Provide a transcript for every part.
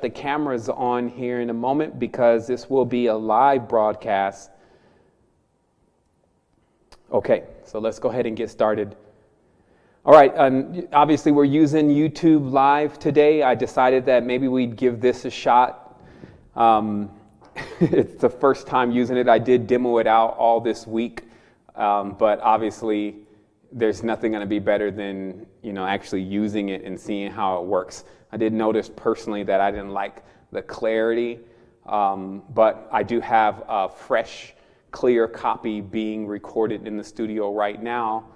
The camera's on here in a moment because this will be a live broadcast. Okay, so let's go ahead and get started. All right, obviously we're using YouTube Live today. I decided that maybe we'd give this a shot. It's the first time using it. I did demo it out all this week, but obviously there's nothing going to be better than actually using it and seeing how it works. I did notice personally that I didn't like the clarity, but I do have a fresh, clear copy being recorded in the studio right now,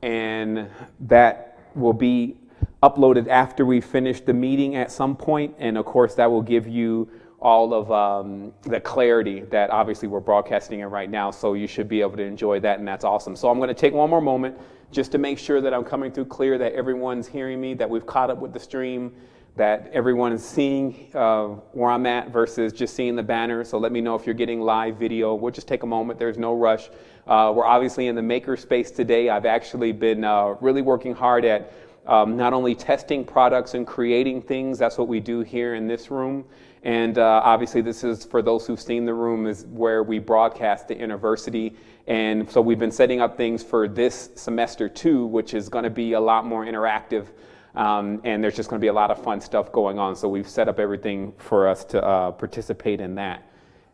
and that will be uploaded after we finish the meeting at some point, and of course that will give you all of the clarity that obviously we're broadcasting in right now, so you should be able to enjoy that, and that's awesome. So I'm going to take one more moment just to make sure that I'm coming through clear, that everyone's hearing me, that we've caught up with the stream, that everyone is seeing where I'm at versus just seeing the banner. So let me know if you're getting live video. We'll just take a moment. There's no rush. We're obviously in the maker space today. I've actually been really working hard at not only testing products and creating things. That's what we do here in this room. And obviously this is, for those who've seen the room, is where we broadcast the university. And so we've been setting up things for this semester too, which is going to be a lot more interactive. And there's just going to be a lot of fun stuff going on. So we've set up everything for us to participate in that.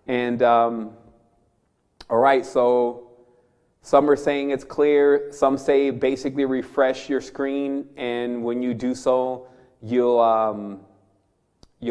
And all right, so some are saying it's clear. Some say basically refresh your screen, and when you do so, you'll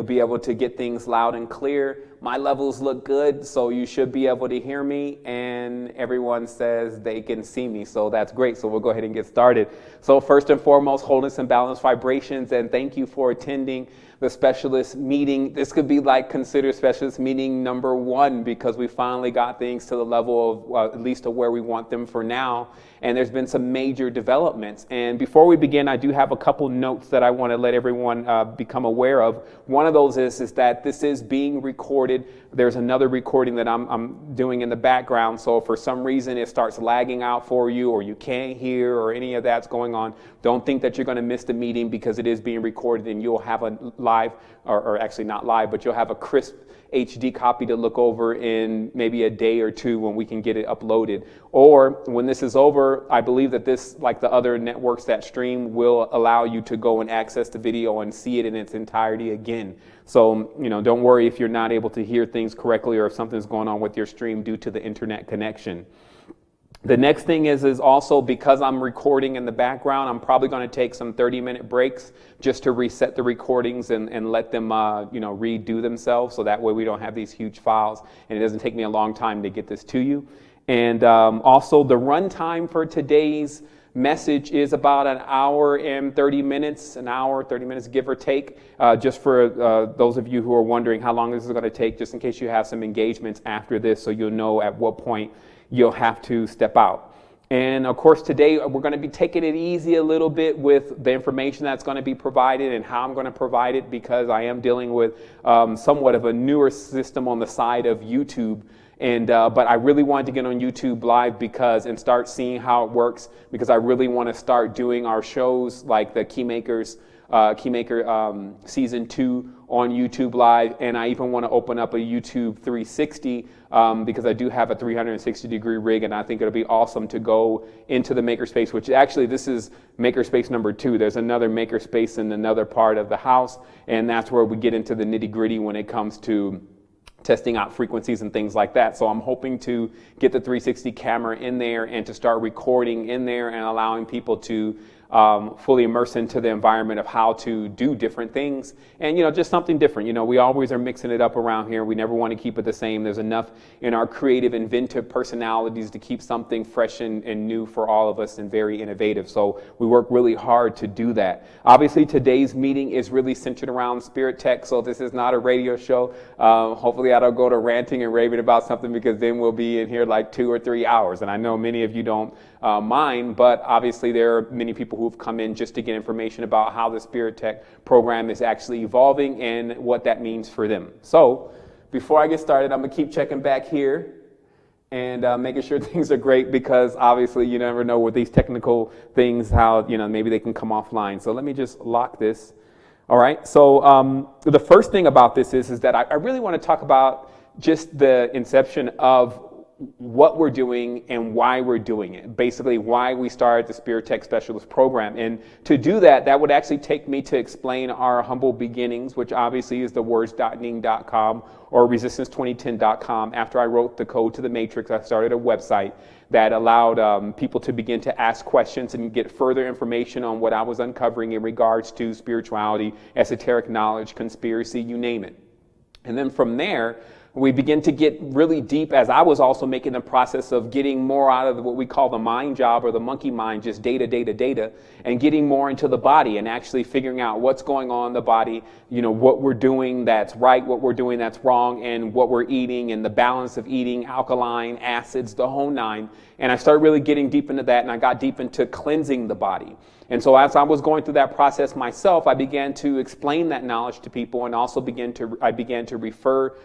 be able to get things loud and clear. My levels look good, so you should be able to hear me, and everyone says they can see me, so that's great. So we'll go ahead and get started. So first and foremost, wholeness and balanced vibrations, and thank you for attending the specialist meeting. This could be considered specialist meeting number 1, because we finally got things to the level of at least to where we want them for now. And there's been some major developments. And before we begin, I do have a couple notes that I want to let everyone become aware of. One of those is that this is being recorded. There's another recording that I'm doing in the background. So if for some reason it starts lagging out for you, or you can't hear, or any of that's going on, don't think that you're going to miss the meeting, because it is being recorded, and you'll have a live, or actually not live, but you'll have a crisp HD copy to look over in maybe a day or two when we can get it uploaded. Or when this is over, I believe that this, like the other networks that stream, will allow you to go and access the video and see it in its entirety again. So, don't worry if you're not able to hear things correctly, or if something's going on with your stream due to the internet connection. The next thing is also, because I'm recording in the background, I'm probably going to take some 30-minute breaks just to reset the recordings and let them, redo themselves. So that way we don't have these huge files, and it doesn't take me a long time to get this to you. And also the runtime for today's message is about an hour and 30 minutes, give or take, just for those of you who are wondering how long this is going to take, just in case you have some engagements after this, so you'll know at what point you'll have to step out. And of course, today we're going to be taking it easy a little bit with the information that's going to be provided and how I'm going to provide it, because I am dealing with somewhat of a newer system on the side of YouTube. And but I really wanted to get on YouTube Live and start seeing how it works, because I really want to start doing our shows like the Keymaker Season 2 on YouTube Live, and I even want to open up a YouTube 360 because I do have a 360-degree rig, and I think it'll be awesome to go into the makerspace, which actually this is makerspace number 2. There's another makerspace in another part of the house, and that's where we get into the nitty-gritty when it comes to testing out frequencies and things like that. So I'm hoping to get the 360 camera in there and to start recording in there and allowing people to fully immerse into the environment of how to do different things, and just something different. We always are mixing it up around here. We never want to keep it the same. There's enough in our creative, inventive personalities to keep something fresh and new for all of us, and very innovative. So we work really hard to do that. Obviously today's meeting is really centered around Spiritech, so this is not a radio show. Hopefully I don't go to ranting and raving about something, because then we'll be in here like 2 or 3 hours, and I know many of you don't mind, but obviously there are many people who've come in just to get information about how the Spiritech program is actually evolving and what that means for them. So before I get started, I'm gonna keep checking back here and making sure things are great, because obviously you never know with these technical things how maybe they can come offline. So let me just lock this. All right. So the first thing about this is that I really want to talk about just the inception of what we're doing and why we're doing it. Basically, why we started the Spiritech Specialist Program. And to do that, that would actually take me to explain our humble beginnings, which obviously is the words.ning.com or resistance2010.com. After I wrote the code to the Matrix, I started a website that allowed people to begin to ask questions and get further information on what I was uncovering in regards to spirituality, esoteric knowledge, conspiracy, you name it. And then from there, we begin to get really deep, as I was also making the process of getting more out of what we call the mind job or the monkey mind, just data, and getting more into the body and actually figuring out what's going on in the body, what we're doing that's right, what we're doing that's wrong, and what we're eating and the balance of eating, alkaline, acids, the whole nine. And I started really getting deep into that, and I got deep into cleansing the body. And so as I was going through that process myself, I began to explain that knowledge to people, and also I began to refer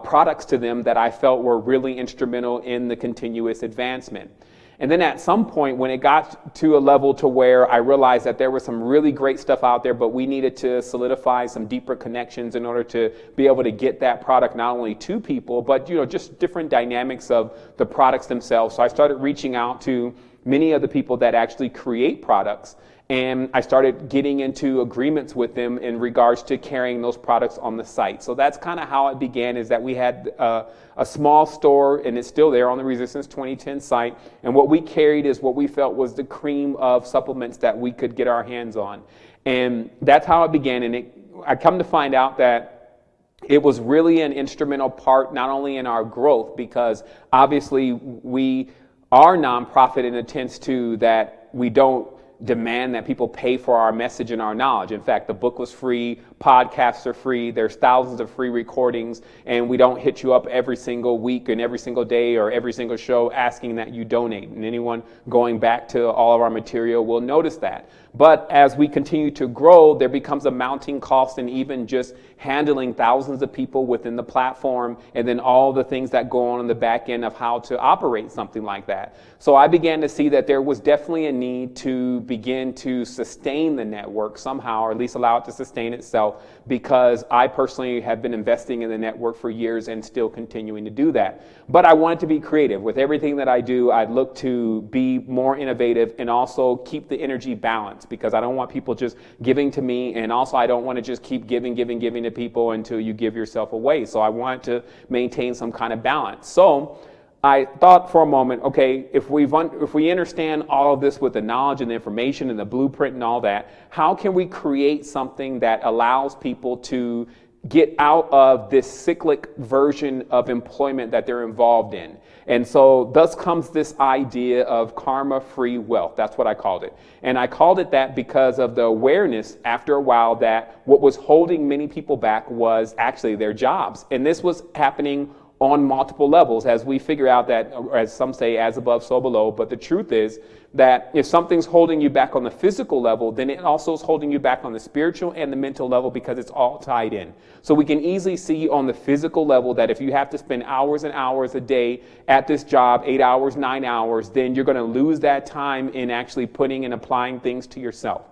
products to them that I felt were really instrumental in the continuous advancement. And then at some point, when it got to a level to where I realized that there was some really great stuff out there, but we needed to solidify some deeper connections in order to be able to get that product not only to people, but just different dynamics of the products themselves. So I started reaching out to many of the people that actually create products, and I started getting into agreements with them in regards to carrying those products on the site. So that's kind of how it began, is that we had a small store, and it's still there on the Resistance 2010 site. And what we carried is what we felt was the cream of supplements that we could get our hands on. And that's how it began. And I come to find out that it was really an instrumental part, not only in our growth, because obviously we are nonprofit in a sense too, that we don't demand that people pay for our message and our knowledge. In fact, the book was free, podcasts are free, there's thousands of free recordings, and we don't hit you up every single week and every single day or every single show asking that you donate. And anyone going back to all of our material will notice that. But as we continue to grow, there becomes a mounting cost in even just handling thousands of people within the platform, and then all the things that go on in the back end of how to operate something like that. So I began to see that there was definitely a need to begin to sustain the network somehow, or at least allow it to sustain itself, because I personally have been investing in the network for years and still continuing to do that. But I wanted to be creative. With everything that I do, I look to be more innovative and also keep the energy balanced, because I don't want people just giving to me, and also I don't want to just keep giving to people until you give yourself away. So I want to maintain some kind of balance. So I thought for a moment, okay, if we understand all of this with the knowledge and the information and the blueprint and all that, how can we create something that allows people to get out of this cyclic version of employment that they're involved in? And so thus comes this idea of karma-free wealth. That's what I called it. And I called it that because of the awareness after a while that what was holding many people back was actually their jobs. And this was happening on multiple levels, as we figure out that, as some say, as above, so below. But the truth is that if something's holding you back on the physical level, then it also is holding you back on the spiritual and the mental level, because it's all tied in. So we can easily see on the physical level that if you have to spend hours and hours a day at this job, 8 hours, 9 hours, then you're going to lose that time in actually putting and applying things to yourself.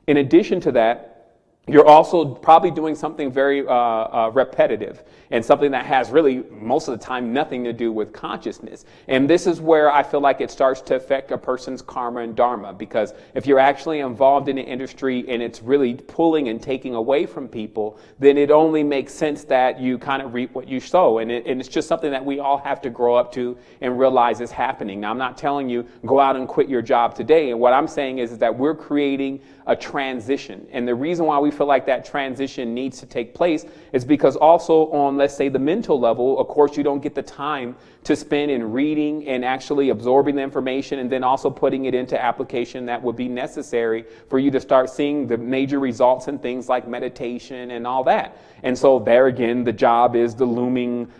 In addition to that, you're also probably doing something very repetitive, and something that has really, most of the time, nothing to do with consciousness. And this is where I feel like it starts to affect a person's karma and dharma, because if you're actually involved in the industry and it's really pulling and taking away from people, then it only makes sense that you kind of reap what you sow. And it's just something that we all have to grow up to and realize is happening. Now, I'm not telling you go out and quit your job today. And what I'm saying is that we're creating a transition. And the reason why we feel like that transition needs to take place is because also on, let's say, the mental level, of course, you don't get the time to spend in reading and actually absorbing the information and then also putting it into application that would be necessary for you to start seeing the major results in things like meditation and all that. And so there again, the job is the looming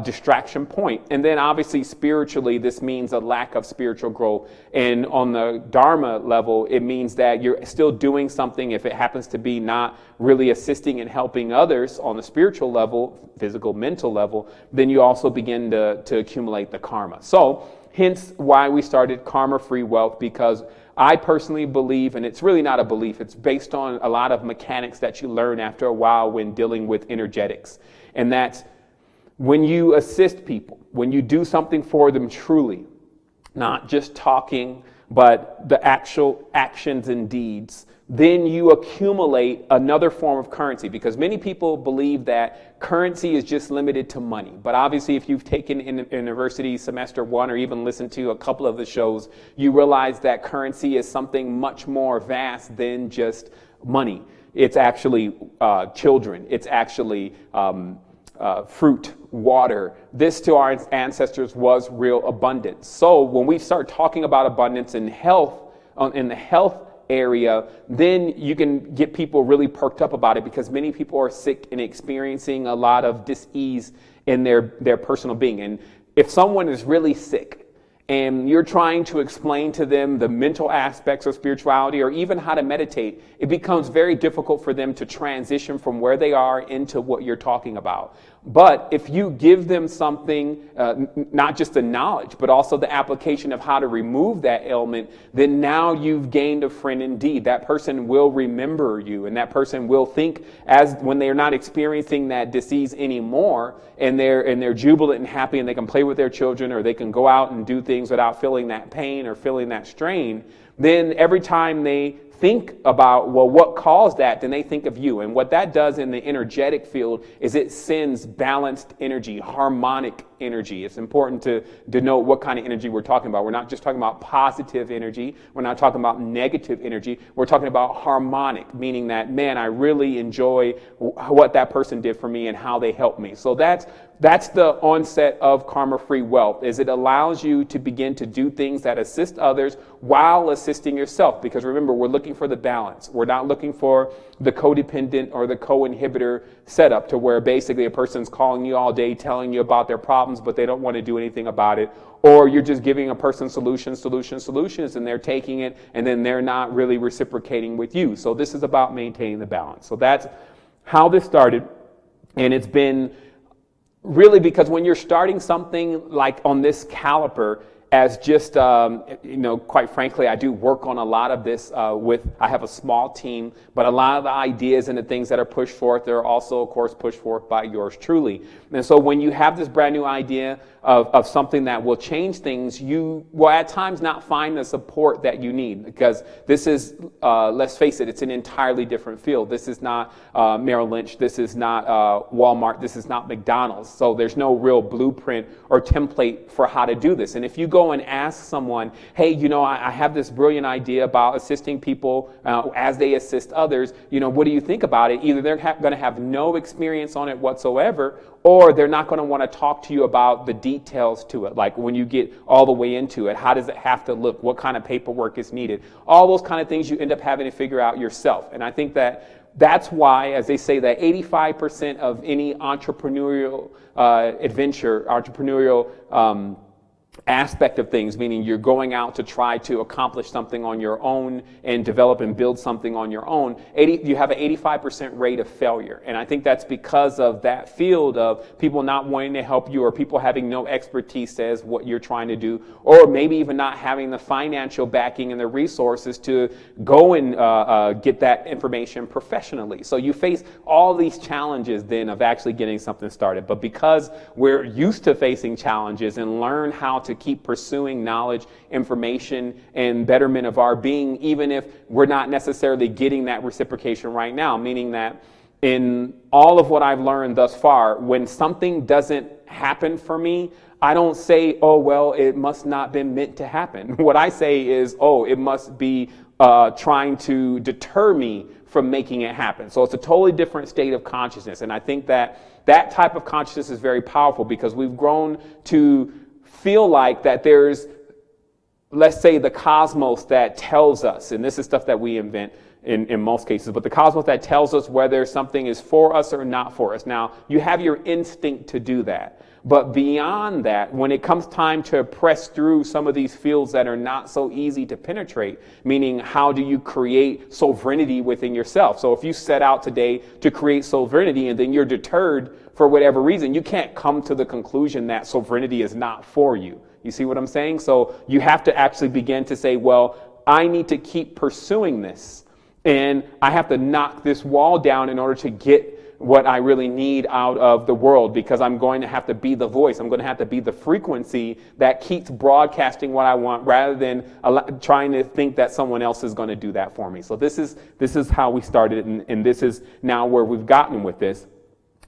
distraction point. And then obviously spiritually, this means a lack of spiritual growth. And on the dharma level, it means that you're still doing something, if it happens to be not really assisting and helping others on the spiritual level, physical, mental level, then you also begin to accumulate the karma. So hence why we started Karma Free Wealth, because I personally believe, and it's really not a belief, it's based on a lot of mechanics that you learn after a while when dealing with energetics. And that's when you assist people, when you do something for them truly, not just talking, but the actual actions and deeds, then you accumulate another form of currency, because many people believe that currency is just limited to money. But obviously, if you've taken in university semester 1 or even listened to a couple of the shows, you realize that currency is something much more vast than just money. It's actually children. It's actually fruit, water. This to our ancestors was real abundance. So when we start talking about abundance in health, in the health area, then you can get people really perked up about it, because many people are sick and experiencing a lot of dis-ease in their personal being. And if someone is really sick and you're trying to explain to them the mental aspects of spirituality or even how to meditate, it becomes very difficult for them to transition from where they are into what you're talking about. But if you give them something, not just the knowledge, but also the application of how to remove that ailment, then now you've gained a friend indeed. That person will remember you, and that person will think, as when they're not experiencing that disease anymore, and they're jubilant and happy, and they can play with their children, or they can go out and do things without feeling that pain or feeling that strain, then every time they think about, well, what caused that, then they think of you. And what that does in the energetic field is it sends balanced energy, harmonic energy. It's important to denote what kind of energy we're talking about. We're not just talking about positive energy. We're not talking about negative energy. We're talking about harmonic, meaning that, man, I really enjoy what that person did for me and how they helped me. So that's the onset of Karma Free Wealth, is it allows you to begin to do things that assist others while assisting yourself. Because remember, we're looking for the balance. We're not looking for the codependent or the co-inhibitor setup, to where basically a person's calling you all day telling you about their problems, but they don't want to do anything about it. Or you're just giving a person solutions, and they're taking it, and then they're not really reciprocating with you. So this is about maintaining the balance. So that's how this started. And it's been really, because when you're starting something like on this caliber, as just, quite frankly, I do work on a lot of this I have a small team, but a lot of the ideas and the things that are pushed forth, they're also, of course, pushed forth by yours truly. And so when you have this brand new idea of something that will change things, you will at times not find the support that you need, because this is, let's face it, it's an entirely different field. This is not Merrill Lynch. This is not Walmart. This is not McDonald's. So there's no real blueprint or template for how to do this. And if you go and ask someone, hey, I have this brilliant idea about assisting people as they assist others, what do you think about it? Either they're going to have no experience on it whatsoever, or they're not going to want to talk to you about the details to it. Like when you get all the way into it, how does it have to look? What kind of paperwork is needed? All those kind of things you end up having to figure out yourself. And I think that's why, as they say, that 85% of any entrepreneurial entrepreneurial aspect of things, meaning you're going out to try to accomplish something on your own and develop and build something on your own, you have an 85% rate of failure. And I think that's because of that field of people not wanting to help you, or people having no expertise as what you're trying to do, or maybe even not having the financial backing and the resources to go and get that information professionally. So you face all these challenges then of actually getting something started. But because we're used to facing challenges and learn how to keep pursuing knowledge, information, and betterment of our being, even if we're not necessarily getting that reciprocation right now, meaning that in all of what I've learned thus far, when something doesn't happen for me, I don't say, oh, well, it must not been meant to happen. What I say is, oh, it must be trying to deter me from making it happen. So it's a totally different state of consciousness. And I think that type of consciousness is very powerful, because we've grown to feel like that there's, let's say, the cosmos that tells us, and this is stuff that we invent in most cases, but the cosmos that tells us whether something is for us or not for us. Now, you have your instinct to do that. But beyond that, when it comes time to press through some of these fields that are not so easy to penetrate, meaning how do you create sovereignty within yourself? So if you set out today to create sovereignty and then you're deterred for whatever reason, you can't come to the conclusion that sovereignty is not for you. You see what I'm saying? So you have to actually begin to say, well, I need to keep pursuing this. And I have to knock this wall down in order to get what I really need out of the world, because I'm going to have to be the voice. I'm going to have to be the frequency that keeps broadcasting what I want, rather than trying to think that someone else is going to do that for me. So this is how we started, and this is now where we've gotten with this.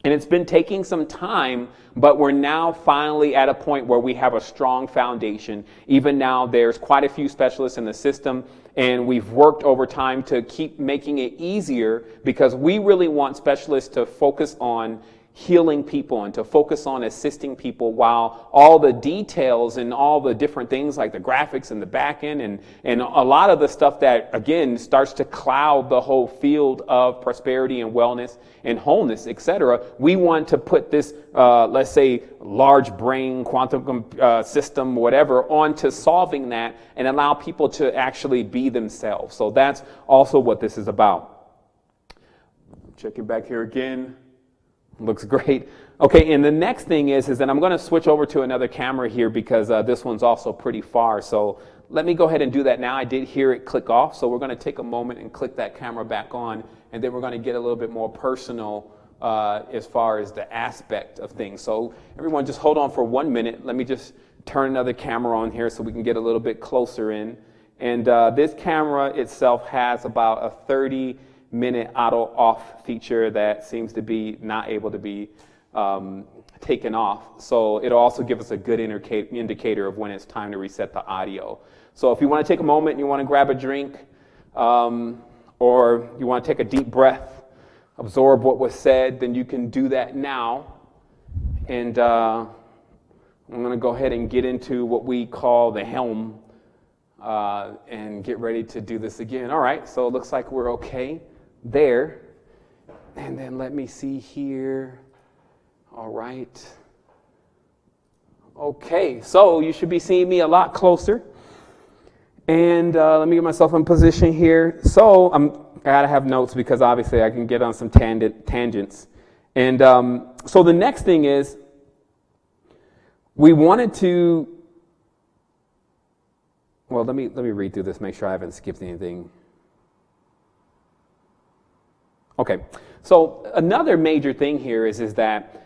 And it's been taking some time, but we're now finally at a point where we have a strong foundation. Even now, there's quite a few specialists in the system, and we've worked over time to keep making it easier, because we really want specialists to focus on healing people and to focus on assisting people, while all the details and all the different things like the graphics and the back end and a lot of the stuff that, again, starts to cloud the whole field of prosperity and wellness and wholeness, etc. We want to put this, let's say, large brain quantum system, whatever, onto solving that and allow people to actually be themselves. So that's also what this is about. Checking back here again. Looks great. Okay, and the next thing is that I'm going to switch over to another camera here, because this one's also pretty far. So let me go ahead and do that now. I did hear it click off, so we're going to take a moment and click that camera back on, and then we're going to get a little bit more personal as far as the aspect of things. So everyone just hold on for 1 minute. Let me just turn another camera on here so we can get a little bit closer in. And this camera itself has about a 30-minute auto off feature that seems to be not able to be taken off. So it'll also give us a good indicator of when it's time to reset the audio. So if you want to take a moment and you want to grab a drink, or you want to take a deep breath, absorb what was said, then you can do that now. And I'm going to go ahead and get into what we call the helm and get ready to do this again. All right, so it looks like we're okay there. And then let me see here. All right. Okay, so you should be seeing me a lot closer. And let me get myself in position here. So I gotta have notes, because obviously I can get on some tangents. And so the next thing is, we wanted to, well, let me read through this, make sure I haven't skipped anything. Okay, so another major thing here is that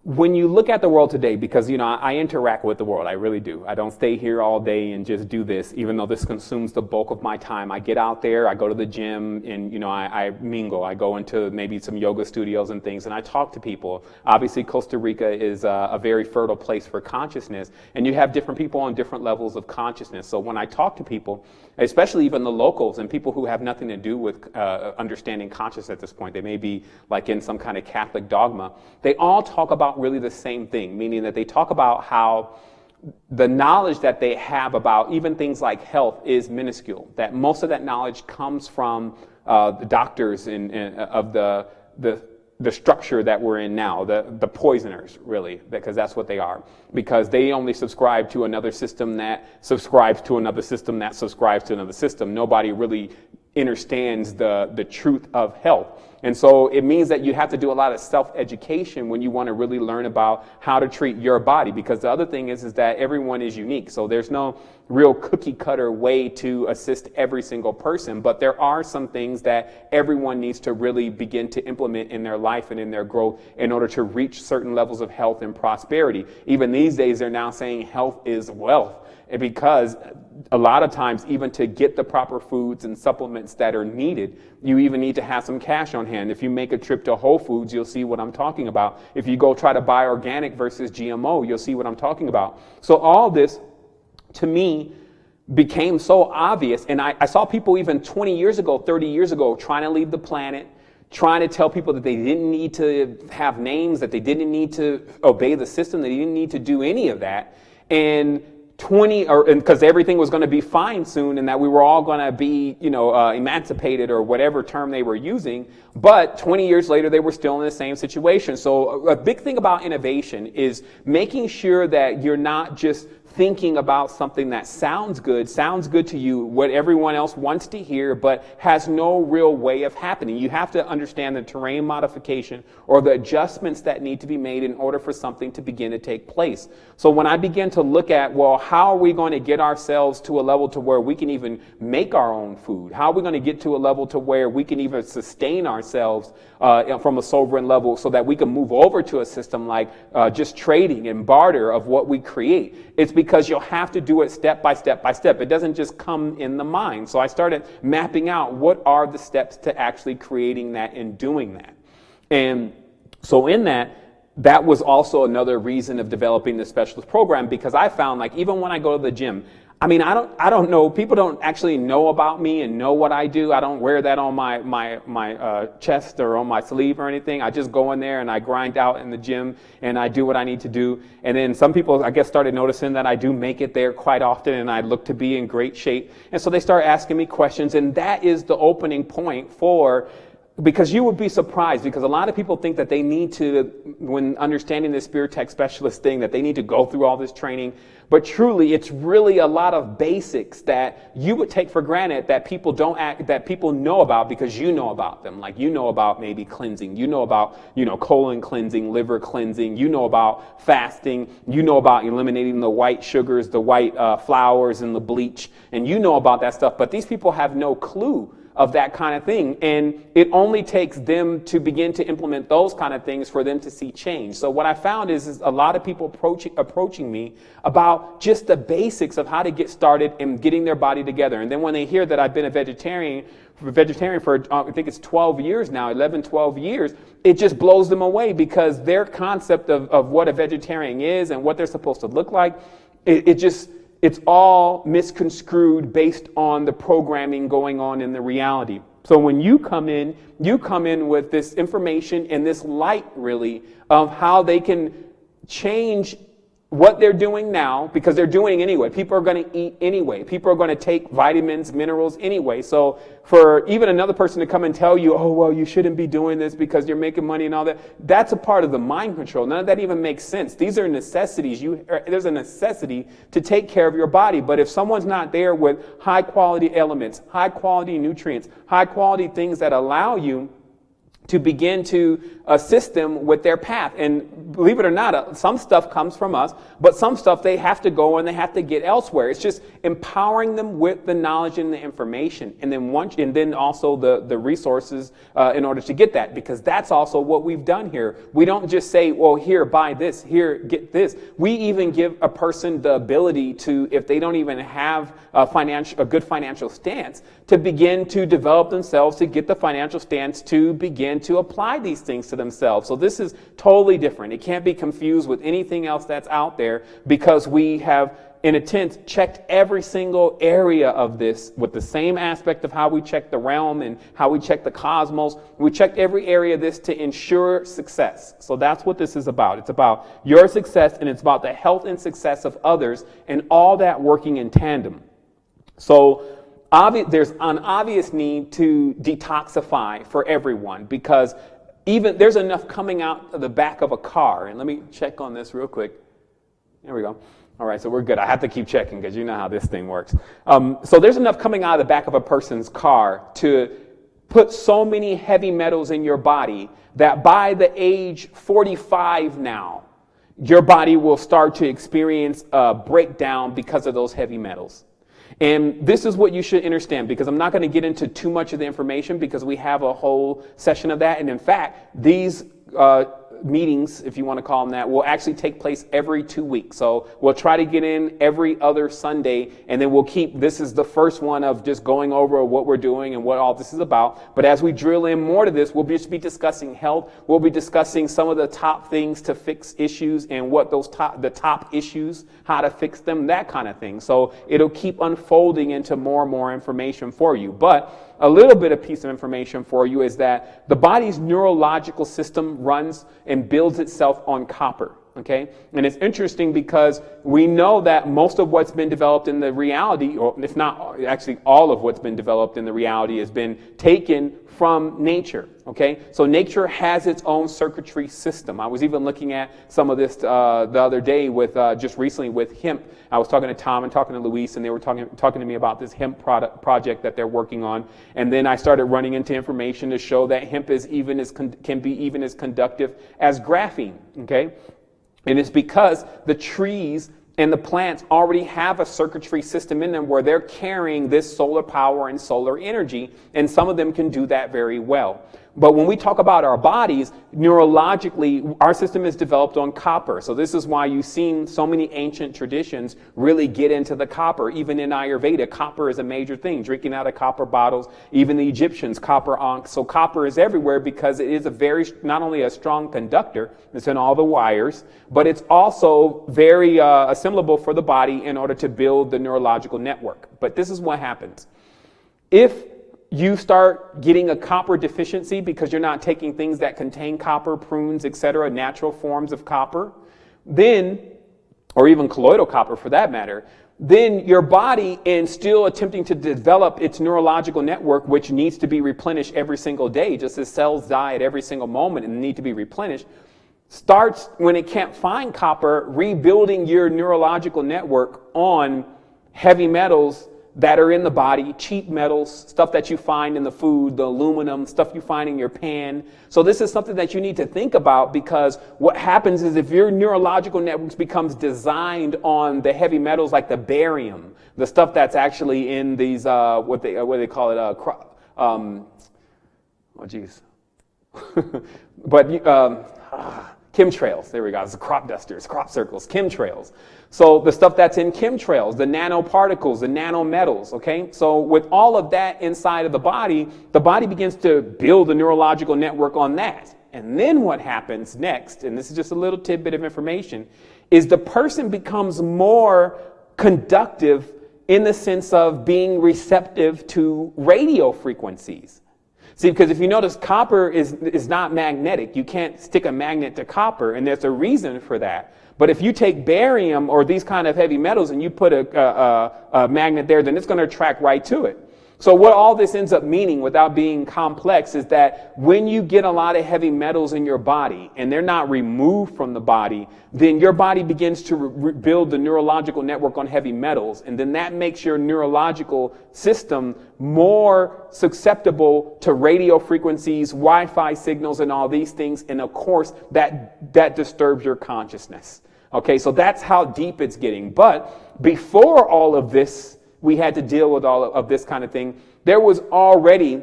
when you look at the world today, because, I interact with the world, I really do. I don't stay here all day and just do this, even though this consumes the bulk of my time. I get out there, I go to the gym, and, I mingle. I go into maybe some yoga studios and things, and I talk to people. Obviously, Costa Rica is a very fertile place for consciousness, and you have different people on different levels of consciousness. So when I talk to people, especially even the locals and people who have nothing to do with understanding consciousness at this point, they may be like in some kind of Catholic dogma, they all talk about really the same thing, meaning that they talk about how the knowledge that they have about even things like health is minuscule, that most of that knowledge comes from the doctors of the structure that we're in now, the poisoners, really, because that's what they are, because they only subscribe to another system that subscribes to another system that subscribes to another system. Nobody really understands the truth of health. And so it means that you have to do a lot of self-education when you want to really learn about how to treat your body, because the other thing is that everyone is unique. So there's no real cookie cutter way to assist every single person, but there are some things that everyone needs to really begin to implement in their life and in their growth in order to reach certain levels of health and prosperity. Even these days, they're now saying health is wealth, because a lot of times, even to get the proper foods and supplements that are needed, you even need to have some cash on hand. If you make a trip to Whole Foods, you'll see what I'm talking about. If you go try to buy organic versus GMO, you'll see what I'm talking about. So all this, to me, became so obvious. And I saw people even 20 years ago, 30 years ago, trying to leave the planet, trying to tell people that they didn't need to have names, that they didn't need to obey the system, they didn't need to do any of that. And or because everything was going to be fine soon and that we were all going to be, emancipated or whatever term they were using. But 20 years later, they were still in the same situation. So a big thing about innovation is making sure that you're not just thinking about something that sounds good to you, what everyone else wants to hear, but has no real way of happening. You have to understand the terrain modification or the adjustments that need to be made in order for something to begin to take place. So when I begin to look at, well, how are we going to get ourselves to a level to where we can even make our own food? How are we going to get to a level to where we can even sustain ourselves from a sovereign level so that we can move over to a system like just trading and barter of what we create? It's because you'll have to do it step by step by step. It doesn't just come in the mind. So I started mapping out what are the steps to actually creating that and doing that. And so in that was also another reason of developing the specialist program, because I found, like, even when I go to the gym, I mean, I don't know, people don't actually know about me and know what I do. I don't wear that on my chest or on my sleeve or anything. I just go in there and I grind out in the gym and I do what I need to do. And then some people, I guess, started noticing that I do make it there quite often and I look to be in great shape. And so they start asking me questions, and that is the opening point because you would be surprised, because a lot of people think that they need to, when understanding this Spiritech specialist thing, that they need to go through all this training. But truly, it's really a lot of basics that you would take for granted that people that people know about because you know about them. Like, you know about maybe cleansing, you know about, colon cleansing, liver cleansing, you know about fasting, you know about eliminating the white sugars, the white flours and the bleach, and you know about that stuff. But these people have no clue of that kind of thing. And it only takes them to begin to implement those kind of things for them to see change. So what I found is a lot of people approaching me about just the basics of how to get started and getting their body together. And then when they hear that I've been a vegetarian for I think it's 12 years now, 11, 12 years, it just blows them away, because their concept of what a vegetarian is and what they're supposed to look like, it's all misconstrued based on the programming going on in the reality. So when you come in with this information and this light, really, of how they can change what they're doing now, because they're doing anyway. People are going to eat anyway. People are going to take vitamins, minerals anyway. So for even another person to come and tell you, oh, well, you shouldn't be doing this because you're making money and all that, that's a part of the mind control. None of that even makes sense. These are necessities. There's a necessity to take care of your body. But if someone's not there with high quality elements, high quality nutrients, high quality things that allow you to begin to assist them with their path. And believe it or not, some stuff comes from us, but some stuff they have to go and they have to get elsewhere. It's just empowering them with the knowledge and the information, and then also the resources in order to get that, because that's also what we've done here. We don't just say, well, here, buy this, here, get this. We even give a person the ability to, if they don't even have a good financial stance, to begin to develop themselves, to get the financial stance to begin to apply these things to themselves. So this is totally different. It can't be confused with anything else that's out there, because we have, in a sense, checked every single area of this with the same aspect of how we check the realm and how we check the cosmos. We checked every area of this to ensure success. So that's what this is about. It's about your success, and it's about the health and success of others, and all that working in tandem. So there's an obvious need to detoxify for everyone, because even there's enough coming out of the back of a car. And let me check on this real quick. There we go. All right, so we're good. I have to keep checking because you know how this thing works. So there's enough coming out of the back of a person's car to put so many heavy metals in your body that by the age 45 now, your body will start to experience a breakdown because of those heavy metals. And this is what you should understand, because I'm not going to get into too much of the information because we have a whole session of that. And in fact, these meetings, if you want to call them that, will actually take place every 2 weeks. So we'll try to get in every other Sunday, and then this is the first one of just going over what we're doing and what all this is about. But as we drill in more to this, we'll just be discussing health. We'll be discussing some of the top things to fix issues and what the top issues, how to fix them, that kind of thing. So it'll keep unfolding into more and more information for you. But a little bit of piece of information for you is that the body's neurological system runs and builds itself on copper. Okay, and it's interesting because we know that most of what's been developed in the reality, or if not actually all of what's been developed in the reality, has been taken from nature. Okay, so nature has its own circuitry system. I was even looking at some of this the other day with just recently with hemp. I was talking to Tom and talking to Luis, and they were talking to me about this hemp project that they're working on. And then I started running into information to show that hemp is can be even as conductive as graphene. Okay. And it's because the trees and the plants already have a circuitry system in them where they're carrying this solar power and solar energy, and some of them can do that very well. But when we talk about our bodies, neurologically, our system is developed on copper. So this is why you've seen so many ancient traditions really get into the copper. Even in Ayurveda, copper is a major thing. Drinking out of copper bottles, even the Egyptians, copper ankh. So copper is everywhere because it is not only a strong conductor, it's in all the wires, but it's also very assimilable for the body in order to build the neurological network. But this is what happens. If you start getting a copper deficiency because you're not taking things that contain copper, prunes, etc., natural forms of copper, then, or even colloidal copper for that matter, then your body, in still attempting to develop its neurological network, which needs to be replenished every single day, just as cells die at every single moment and need to be replenished, starts, when it can't find copper, rebuilding your neurological network on heavy metals that are in the body, cheap metals, stuff that you find in the food, the aluminum, stuff you find in your pan. So this is something that you need to think about, because what happens is if your neurological networks becomes designed on the heavy metals like the barium, the stuff that's actually in these, what they call it, chemtrails, there we go, it's the crop dusters, crop circles, chemtrails. So the stuff that's in chemtrails, the nanoparticles, the nanometals, okay? So with all of that inside of the body begins to build a neurological network on that. And then what happens next, and this is just a little tidbit of information, is the person becomes more conductive in the sense of being receptive to radio frequencies. See, because if you notice, copper is not magnetic. You can't stick a magnet to copper, and there's a reason for that. But if you take barium or these kind of heavy metals and you put a magnet there, then it's going to attract right to it. So what all this ends up meaning, without being complex, is that when you get a lot of heavy metals in your body and they're not removed from the body, then your body begins to build the neurological network on heavy metals. And then that makes your neurological system more susceptible to radio frequencies, Wi-Fi signals, and all these things. And of course, that disturbs your consciousness. Okay, so that's how deep it's getting. But before all of this, we had to deal with all of this kind of thing. There was already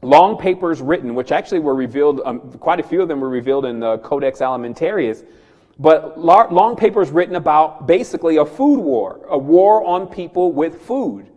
long papers written, which actually were revealed, quite a few of them were revealed in the Codex Alimentarius, but long papers written about basically a food war, a war on people with food.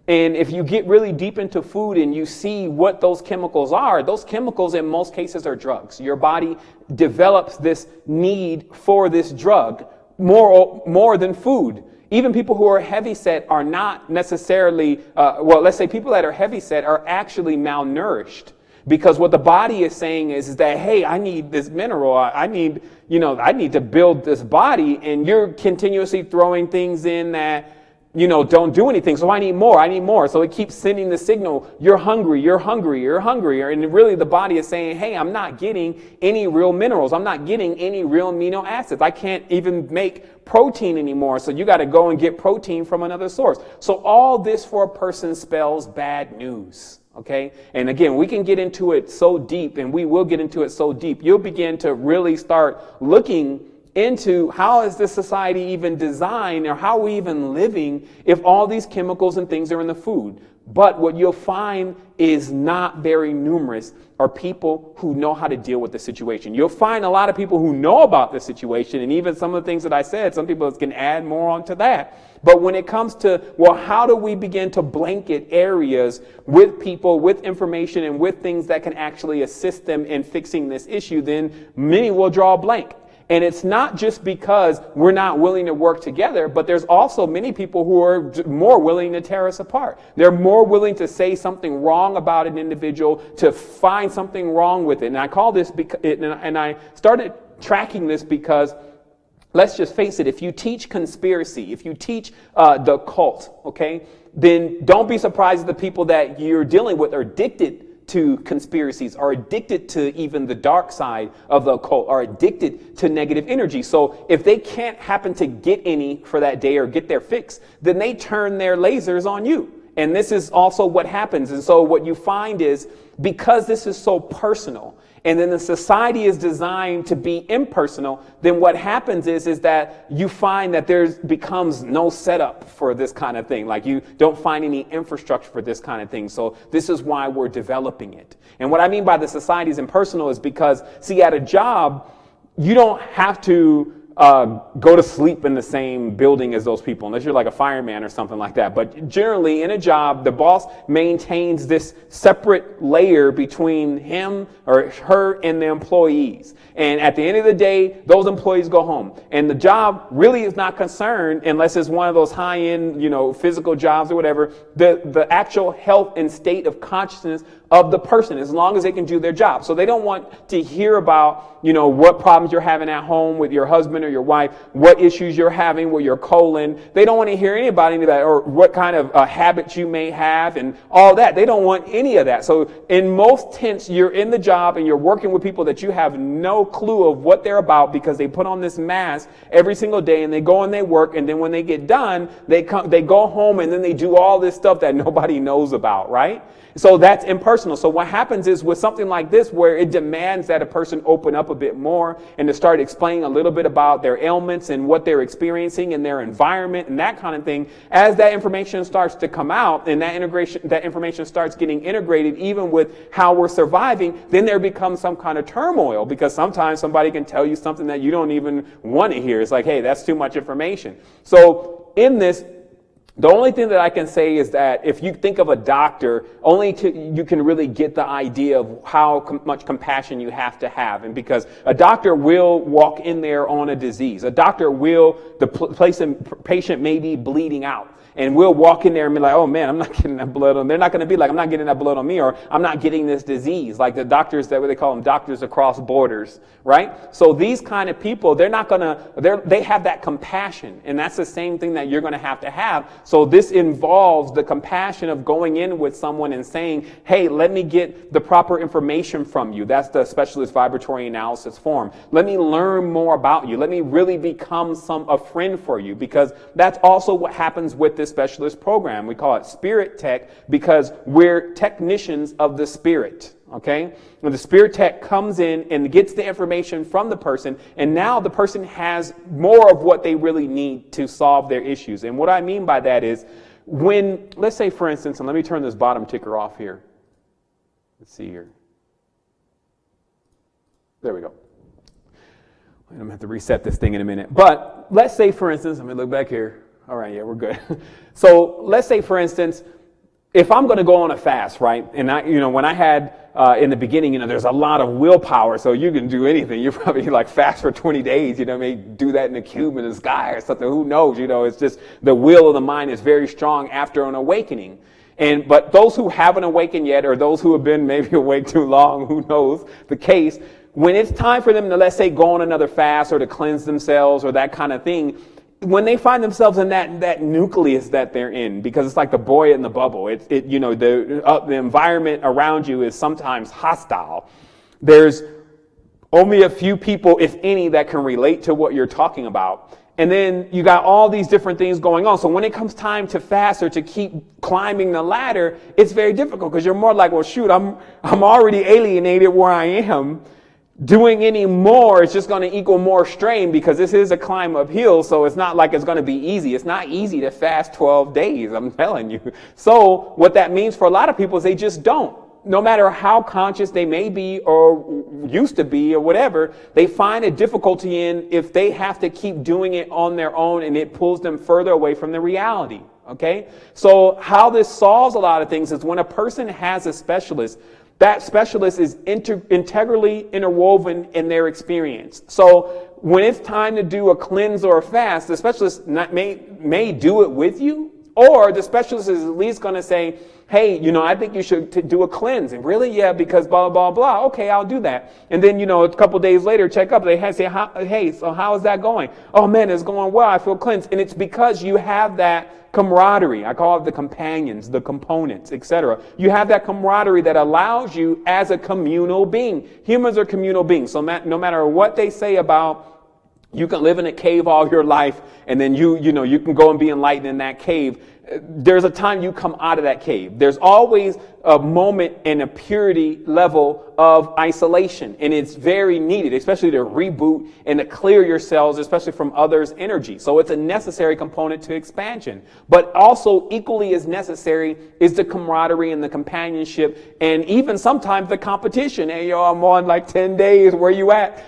And if you get really deep into food and you see what those chemicals are, those chemicals in most cases are drugs. Your body develops this need for this drug more than food. Even people who are heavyset are not necessarily, let's say people that are heavyset are actually malnourished, because what the body is saying is that, hey, I need this mineral, I need to build this body, and you're continuously throwing things in that, don't do anything. So I need more. So it keeps sending the signal, you're hungry. And really the body is saying, hey, I'm not getting any real minerals. I'm not getting any real amino acids. I can't even make protein anymore. So you got to go and get protein from another source. So all this for a person spells bad news. Okay. And again, we can get into it so deep, and we will get into it so deep. You'll begin to really start looking into how is this society even designed, or how are we even living if all these chemicals and things are in the food. But what you'll find is not very numerous are people who know how to deal with the situation. You'll find a lot of people who know about the situation, and even some of the things that I said, some people can add more onto that. But when it comes to, how do we begin to blanket areas with people, with information, and with things that can actually assist them in fixing this issue, then many will draw a blank. And it's not just because we're not willing to work together, but there's also many people who are more willing to tear us apart. They're more willing to say something wrong about an individual, to find something wrong with it. And I call this, and I started tracking this because let's just face it, if you teach conspiracy, if you teach the occult, okay, then don't be surprised if the people that you're dealing with are addicted to conspiracies, are addicted to even the dark side of the occult, are addicted to negative energy. So if they can't happen to get any for that day or get their fix, then they turn their lasers on you. And this is also what happens. And so what you find is, because this is so personal, and then the society is designed to be impersonal, then what happens is that you find that there becomes no setup for this kind of thing. Like, you don't find any infrastructure for this kind of thing. So this is why we're developing it. And what I mean by the society is impersonal is because, see, at a job, you don't have to go to sleep in the same building as those people, unless you're like a fireman or something like that. But generally in a job, the boss maintains this separate layer between him or her and the employees. And at the end of the day, those employees go home. And the job really is not concerned, unless it's one of those high-end, physical jobs or whatever, the actual health and state of consciousness of the person, as long as they can do their job. So they don't want to hear about, what problems you're having at home with your husband or your wife, what issues you're having with your colon. They don't want to hear anybody any of that, or what kind of habits you may have and all that. They don't want any of that. So in most tents, you're in the job and you're working with people that you have no clue of what they're about, because they put on this mask every single day and they go and they work. And then when they get done, they go home and then they do all this stuff that nobody knows about, right? So that's impersonal. So what happens is, with something like this, where it demands that a person open up a bit more and to start explaining a little bit about their ailments and what they're experiencing in their environment and that kind of thing, as that information starts to come out and that information starts getting integrated even with how we're surviving, then there becomes some kind of turmoil, because sometimes somebody can tell you something that you don't even want to hear. It's like, hey, that's too much information. So in this, the only thing that I can say is that if you think of a doctor, you can really get the idea of how much compassion you have to have. And because a doctor will walk in there on a disease. A doctor the patient may be bleeding out. And we'll walk in there and be like, oh man, I'm not getting that blood on. They're not going to be like, I'm not getting that blood on me, or I'm not getting this disease. Like the doctors, that what they call them, doctors across borders, right? So these kind of people, they have that compassion. And that's the same thing that you're going to have. So this involves the compassion of going in with someone and saying, hey, let me get the proper information from you. That's the specialist vibratory analysis form. Let me learn more about you. Let me really become a friend for you, because that's also what happens with this specialist program. We call it Spiritech, because we're technicians of the spirit. Okay? When the Spiritech comes in and gets the information from the person, and now the person has more of what they really need to solve their issues. And what I mean by that is, let's say for instance, and let me turn this bottom ticker off here. Let's see here. There we go. I'm going to have to reset this thing in a minute. But let's say for instance, let me look back here. All right, yeah, we're good. So let's say, for instance, if I'm going to go on a fast, right? And when I had in the beginning, there's a lot of willpower, so you can do anything. You probably fast for 20 days. May do that in a cube in the sky or something. Who knows? It's just the will of the mind is very strong after an awakening. But those who haven't awakened yet, or those who have been maybe awake too long, who knows the case, when it's time for them to, let's say, go on another fast or to cleanse themselves or that kind of thing, when they find themselves in that nucleus that they're in, because it's like the boy in the bubble, the environment around you is sometimes hostile. There's only a few people, if any, that can relate to what you're talking about. And then you got all these different things going on. So when it comes time to fast or to keep climbing the ladder, it's very difficult, because you're more like, well, shoot, I'm already alienated where I am. Doing any more is just going to equal more strain, because this is a climb uphill. So it's not like it's going to be easy. It's not easy to fast 12 days, I'm telling you. So what that means for a lot of people is they just don't. No matter how conscious they may be or used to be or whatever, they find a difficulty if they have to keep doing it on their own, and it pulls them further away from the reality. Okay? So how this solves a lot of things is, when a person has a specialist, that specialist is integrally interwoven in their experience. So when it's time to do a cleanse or a fast, the specialist may do it with you, Or the specialist is at least going to say, hey, I think you should do a cleanse. And really? Yeah, because blah, blah, blah. Okay, I'll do that. And then, a couple days later, check up. They say, hey, so how is that going? Oh, man, it's going well. I feel cleansed. And it's because you have that camaraderie. I call it the companions, the components, etc. You have that camaraderie that allows you as a communal being. Humans are communal beings. So no matter what they say about you can live in a cave all your life, and then you can go and be enlightened in that cave. There's a time you come out of that cave. There's always a moment and a purity level of isolation, and it's very needed, especially to reboot and to clear your cells, especially from others' energy. So it's a necessary component to expansion. But also equally as necessary is the camaraderie and the companionship, and even sometimes the competition. Hey, I'm on like 10 days. Where you at?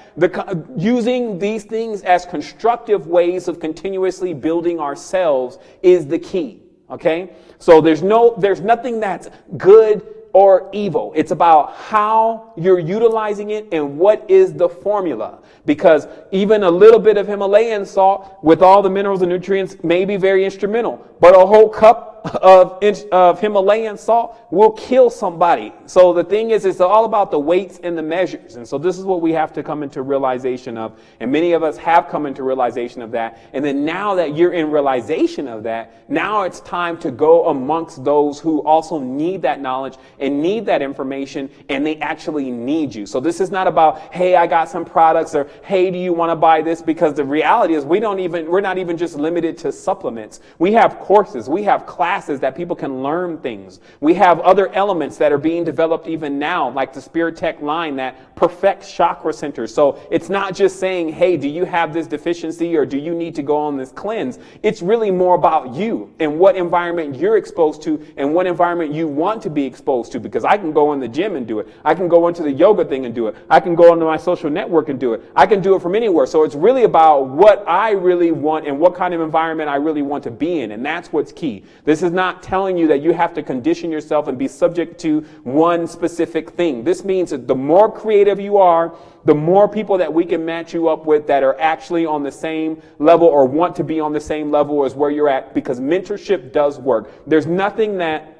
Using these things as constructive ways of continuously building ourselves is the key. Okay, so there's nothing that's good or evil. It's about how you're utilizing it and what is the formula. Because even a little bit of Himalayan salt with all the minerals and nutrients may be very instrumental, but a whole cup of Himalayan salt will kill somebody. So the thing is, it's all about the weights and the measures. And so this is what we have to come into realization of. And many of us have come into realization of that. And then now that you're in realization of that, now it's time to go amongst those who also need that knowledge and need that information, and they actually need you. So this is not about, hey, I got some products, or hey, do you want to buy this? Because the reality is we're not even just limited to supplements. We have courses, we have classes that people can learn things. We have other elements that are being developed even now, like the Spiritech line that perfects chakra centers. So it's not just saying, hey, do you have this deficiency, or do you need to go on this cleanse? It's really more about you and what environment you're exposed to and what environment you want to be exposed to. Because I can go in the gym and do it. I can go into the yoga thing and do it. I can go into my social network and do it. I can do it from anywhere. So it's really about what I really want and what kind of environment I really want to be in. And that's what's key. This is not telling you that you have to condition yourself and be subject to one specific thing. This means that the more creative you are, the more people that we can match you up with that are actually on the same level or want to be on the same level as where you're at, because mentorship does work. There's nothing that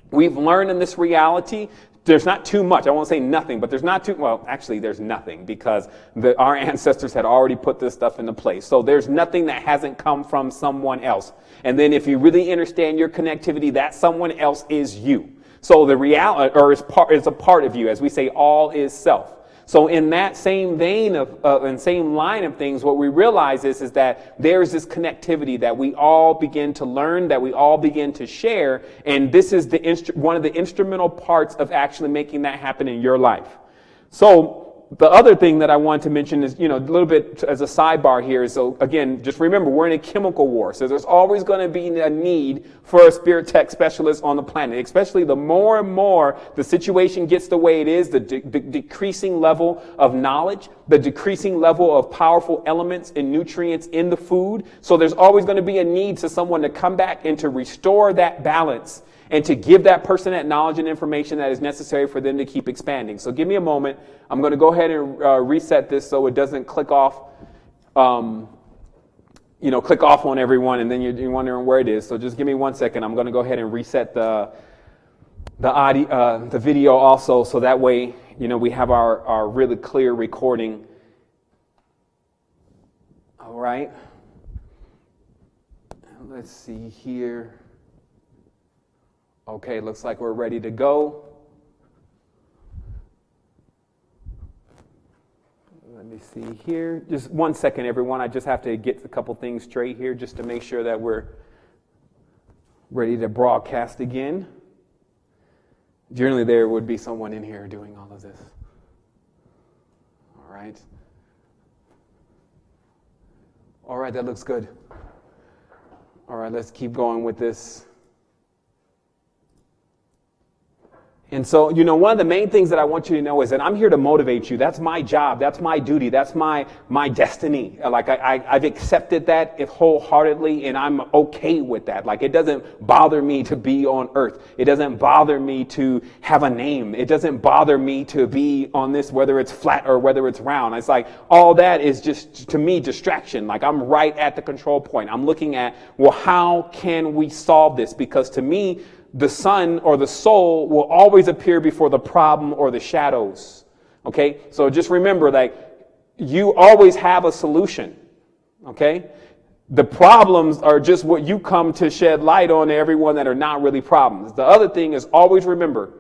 we've learned in this reality. There's not too much. I won't say nothing, but there's nothing, because our ancestors had already put this stuff into place. So there's nothing that hasn't come from someone else. And then if you really understand your connectivity, that someone else is you. So the reality, or is a part of you, as we say, all is self. So in that same vein and same line of things, what we realize is that there's this connectivity that we all begin to learn, that we all begin to share. And this is one of the instrumental parts of actually making that happen in your life. So the other thing that I want to mention is, a little bit as a sidebar here. So again, just remember, we're in a chemical war. So there's always going to be a need for a Spiritech specialist on the planet, especially the more and more the situation gets the way it is, the decreasing level of knowledge, the decreasing level of powerful elements and nutrients in the food. So there's always going to be a need to someone to come back and to restore that balance and to give that person that knowledge and information that is necessary for them to keep expanding. So give me a moment. I'm going to go ahead and reset this so it doesn't click off, click off on everyone, and then you're wondering where it is. So just give me 1 second. I'm going to go ahead and reset the audio, the video also, so that way, we have our really clear recording. All right. Let's see here. Okay, looks like we're ready to go. Let me see here. Just 1 second, everyone. I just have to get a couple things straight here just to make sure that we're ready to broadcast again. Generally, there would be someone in here doing all of this. All right. All right, that looks good. All right, let's keep going with this. And so, one of the main things that I want you to know is that I'm here to motivate you. That's my job. That's my duty. That's my destiny. Like I've accepted that wholeheartedly, and I'm okay with that. Like it doesn't bother me to be on earth. It doesn't bother me to have a name. It doesn't bother me to be on this, whether it's flat or whether it's round. It's like all that is just, to me, distraction. Like I'm right at the control point. I'm looking at, well, how can we solve this? Because to me, the sun or the soul will always appear before the problem or the shadows. Okay? So just remember that you always have a solution. Okay? The problems are just what you come to shed light on to everyone that are not really problems. The other thing is always remember,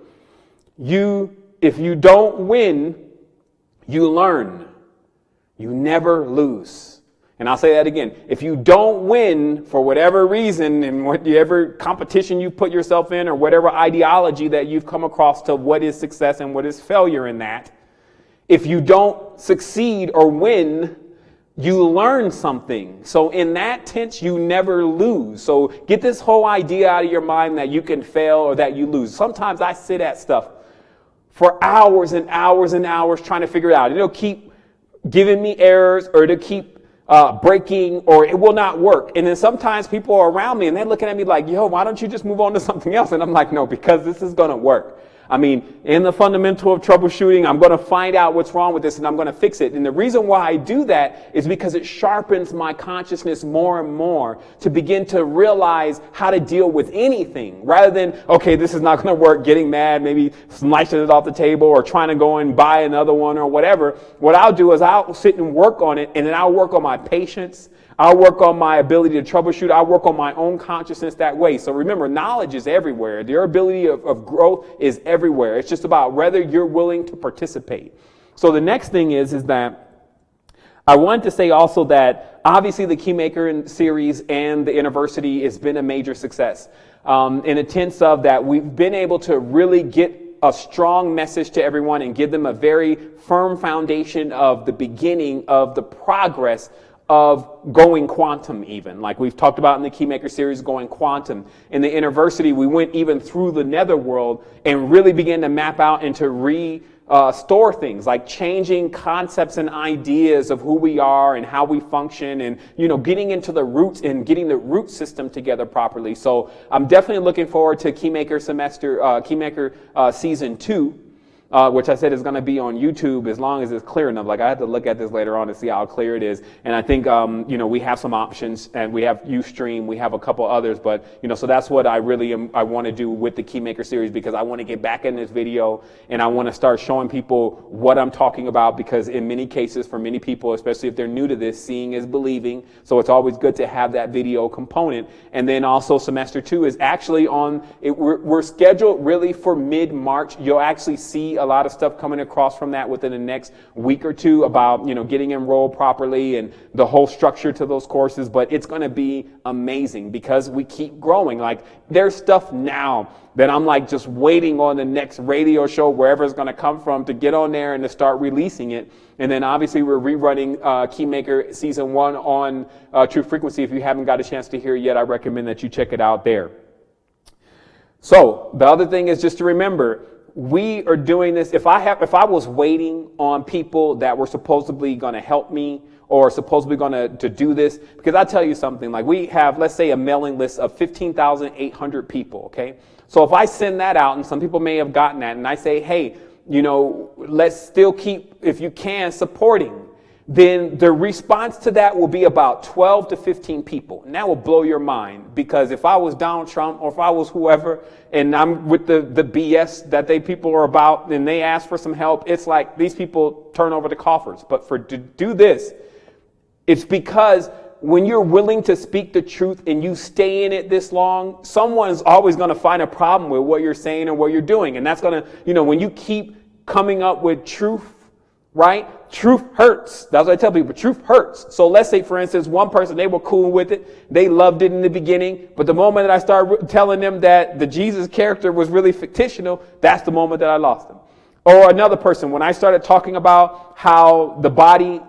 if you don't win, you learn. You never lose. And I'll say that again. If you don't win for whatever reason, in whatever competition you put yourself in, or whatever ideology that you've come across to what is success and what is failure in that, if you don't succeed or win, you learn something. So in that tense, you never lose. So get this whole idea out of your mind that you can fail or that you lose. Sometimes I sit at stuff for hours and hours and hours trying to figure it out. It'll keep giving me errors, or it'll keep breaking, or it will not work. And then sometimes people are around me and they're looking at me like, yo, why don't you just move on to something else? And I'm like, no, because this is going to work. I mean, in the fundamental of troubleshooting, I'm going to find out what's wrong with this and I'm going to fix it. And the reason why I do that is because it sharpens my consciousness more and more to begin to realize how to deal with anything, rather than, okay, this is not going to work, getting mad, maybe slicing it off the table or trying to go and buy another one or whatever. What I'll do is I'll sit and work on it, and then I'll work on my patience. I'll work on my ability to troubleshoot. I'll work on my own consciousness that way. So remember, knowledge is everywhere. Your ability of growth is everywhere. It's just about whether you're willing to participate. So the next thing is that I wanted to say also that obviously the Keymaker series and the university has been a major success. In a sense of that we've been able to really get a strong message to everyone and give them a very firm foundation of the beginning of the progress of going quantum even. Like we've talked about in the Keymaker series, going quantum. In the university, we went even through the netherworld and really began to map out and to restore things, like changing concepts and ideas of who we are and how we function, and, getting into the roots and getting the root system together properly. So I'm definitely looking forward to Keymaker season 2. Which I said is going to be on YouTube as long as it's clear enough. Like I had to look at this later on to see how clear it is. And I think, we have some options, and we have Ustream, we have a couple others, but, so that's what I want to do with the Keymaker series, because I want to get back in this video and I want to start showing people what I'm talking about, because in many cases, for many people, especially if they're new to this, seeing is believing. So it's always good to have that video component. And then also semester 2 is actually we're scheduled really for mid-March. You'll actually see a lot of stuff coming across from that within the next week or two about, getting enrolled properly and the whole structure to those courses. But it's going to be amazing because we keep growing. Like there's stuff now that I'm like just waiting on the next radio show, wherever it's going to come from, to get on there and to start releasing it. And then obviously we're rerunning Keymaker season 1 on True Frequency. If you haven't got a chance to hear it yet, I recommend that you check it out there. So the other thing is just to remember, we are doing this. If I was waiting on people that were supposedly going to help me or supposedly going to do this, because I tell you something, like we have, let's say, a mailing list of 15,800 people. Okay. So if I send that out, and some people may have gotten that, and I say, hey, let's still keep, if you can, supporting, then the response to that will be about 12 to 15 people. And that will blow your mind, because if I was Donald Trump or if I was whoever and I'm with the BS that people are about and they ask for some help, it's like these people turn over the coffers. But to do this, it's because when you're willing to speak the truth and you stay in it this long, someone's always going to find a problem with what you're saying and what you're doing. And that's going to, when you keep coming up with truth, right? Truth hurts. That's what I tell people. Truth hurts. So let's say, for instance, one person, they were cool with it. They loved it in the beginning. But the moment that I started telling them that the Jesus character was really fictional, that's the moment that I lost them. Or another person, when I started talking about how the body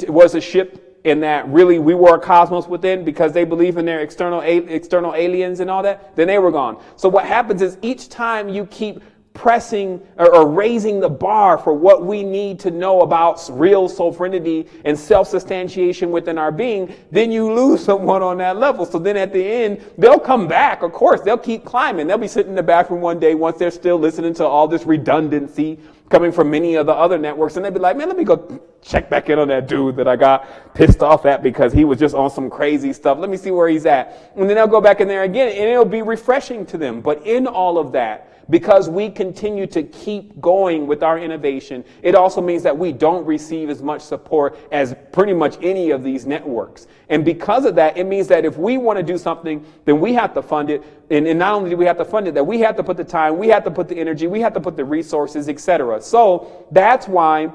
was a ship, and that really we were a cosmos within, because they believe in their external aliens and all that, then they were gone. So what happens is each time you keep pressing or raising the bar for what we need to know about real sovereignty and self-substantiation within our being, then you lose someone on that level. So then at the end, they'll come back. Of course, they'll keep climbing. They'll be sitting in the bathroom one day once they're still listening to all this redundancy coming from many of the other networks, and they'll be like, man, let me go check back in on that dude that I got pissed off at because he was just on some crazy stuff. Let me see where he's at. And then they'll go back in there again, and it'll be refreshing to them. But in all of that, because we continue to keep going with our innovation, it also means that we don't receive as much support as pretty much any of these networks. And because of that, it means that if we want to do something, then we have to fund it. And not only do we have to fund it, that we have to put the time, we have to put the energy, we have to put the resources, etc. So that's why,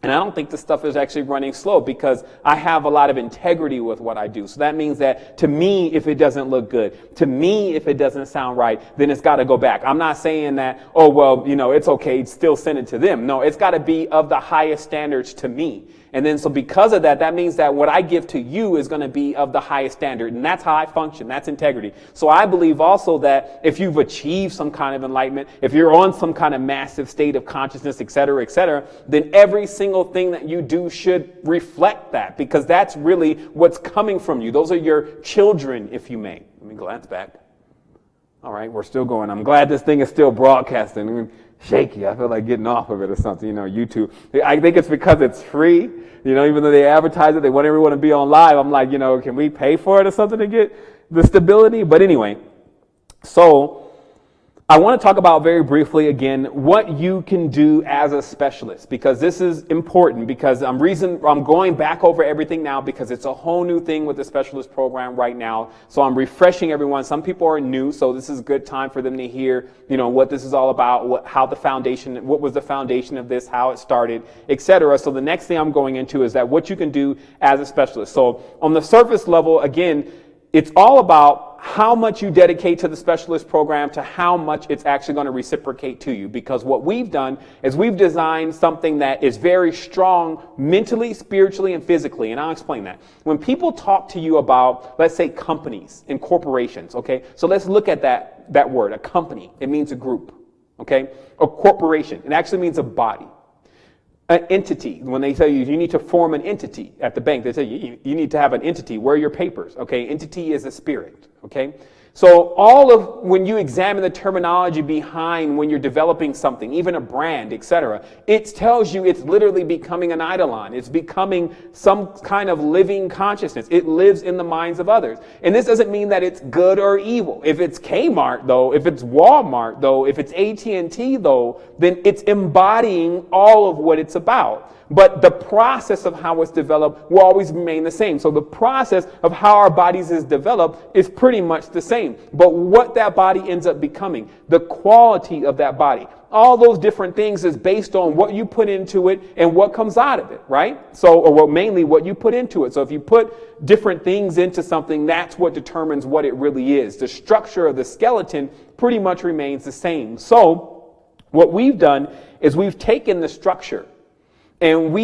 and I don't think this stuff is actually running slow, because I have a lot of integrity with what I do. So that means that to me, if it doesn't look good, to me, if it doesn't sound right, then it's got to go back. I'm not saying that, oh, well, it's okay, still send it to them. No, it's got to be of the highest standards to me. And then so because of that, that means that what I give to you is going to be of the highest standard. And that's how I function. That's integrity. So I believe also that if you've achieved some kind of enlightenment, if you're on some kind of massive state of consciousness, et cetera, then every single thing that you do should reflect that, because that's really what's coming from you. Those are your children, if you may. Let me glance back. All right, we're still going. I'm glad this thing is still broadcasting. Shaky. I feel like getting off of it or something, YouTube. I think it's because it's free. Even though they advertise it, they want everyone to be on live. I'm like, can we pay for it or something to get the stability? But anyway, so I want to talk about very briefly again what you can do as a specialist, because this is important, because I'm going back over everything now because it's a whole new thing with the specialist program right now. So I'm refreshing everyone. Some people are new, so this is a good time for them to hear, what this is all about, what was the foundation of this, how it started, etc. So the next thing I'm going into is that what you can do as a specialist. So on the surface level, again, it's all about how much you dedicate to the specialist program to how much it's actually going to reciprocate to you. Because what we've done is we've designed something that is very strong mentally, spiritually, and physically. And I'll explain that. When people talk to you about, let's say, companies and corporations, okay? So let's look at that word, a company. It means a group, okay? A corporation, it actually means a body. An entity, when they tell you need to form an entity at the bank, they tell you need to have an entity. Where are your papers? Okay, entity is a spirit. Okay, so when you examine the terminology behind when you're developing something, even a brand, etc., it tells you it's literally becoming an eidolon. It's becoming some kind of living consciousness. It lives in the minds of others. And this doesn't mean that it's good or evil. If it's Kmart, though, if it's Walmart, though, if it's AT&T, though, then it's embodying all of what it's about. But the process of how it's developed will always remain the same. So the process of how our bodies is developed is pretty much the same. But what that body ends up becoming, the quality of that body, all those different things is based on what you put into it and what comes out of it, right? Mainly what you put into it. So if you put different things into something, that's what determines what it really is. The structure of the skeleton pretty much remains the same. So what we've done is we've taken the structure, and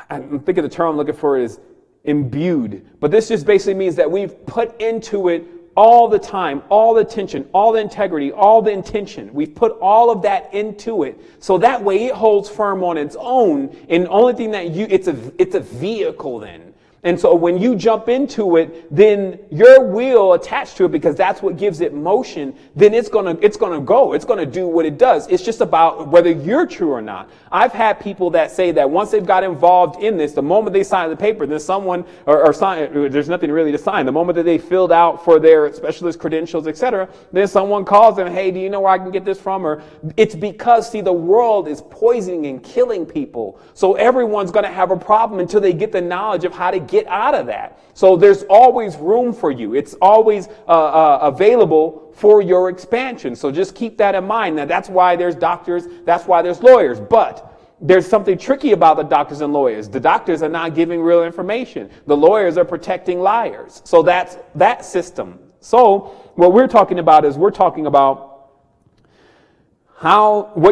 I'm thinking the term I'm looking for is imbued. But this just basically means that we've put into it all the time, all the attention, all the integrity, all the intention. We've put all of that into it. So that way it holds firm on its own. And the only thing that it's a vehicle then. And so when you jump into it, then your will attached to it, because that's what gives it motion, then it's gonna go. It's gonna do what it does. It's just about whether you're true or not. I've had people that say that once they've got involved in this, the moment they sign the paper, then someone there's nothing really to sign. The moment that they filled out for their specialist credentials, etc., then someone calls them, hey, do you know where I can get this from? Or it's because, see, the world is poisoning and killing people. So everyone's gonna have a problem until they get the knowledge of how to get out of that. So there's always room for you. It's always available for your expansion. So just keep that in mind. Now, that's why there's doctors, that's why there's lawyers. But there's something tricky about the doctors and lawyers. The doctors are not giving real information. The lawyers are protecting liars. So that's that system. So what we're talking about is what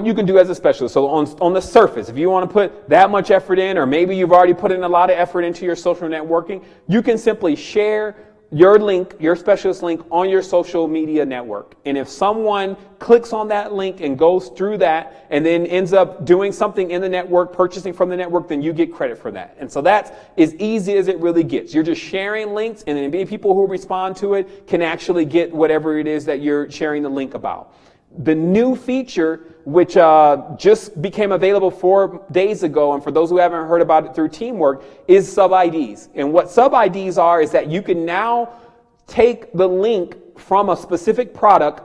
you can do as a specialist. So on the surface, if you want to put that much effort in, or maybe you've already put in a lot of effort into your social networking, you can simply share your link, your specialist link on your social media network. And if someone clicks on that link and goes through that and then ends up doing something in the network, purchasing from the network, then you get credit for that. And so that's as easy as it really gets. You're just sharing links, and then the people who respond to it can actually get whatever it is that you're sharing the link about. The new feature, which just became available 4 days ago, and for those who haven't heard about it through Teamwork, is sub-IDs. And what sub-IDs are is that you can now take the link from a specific product,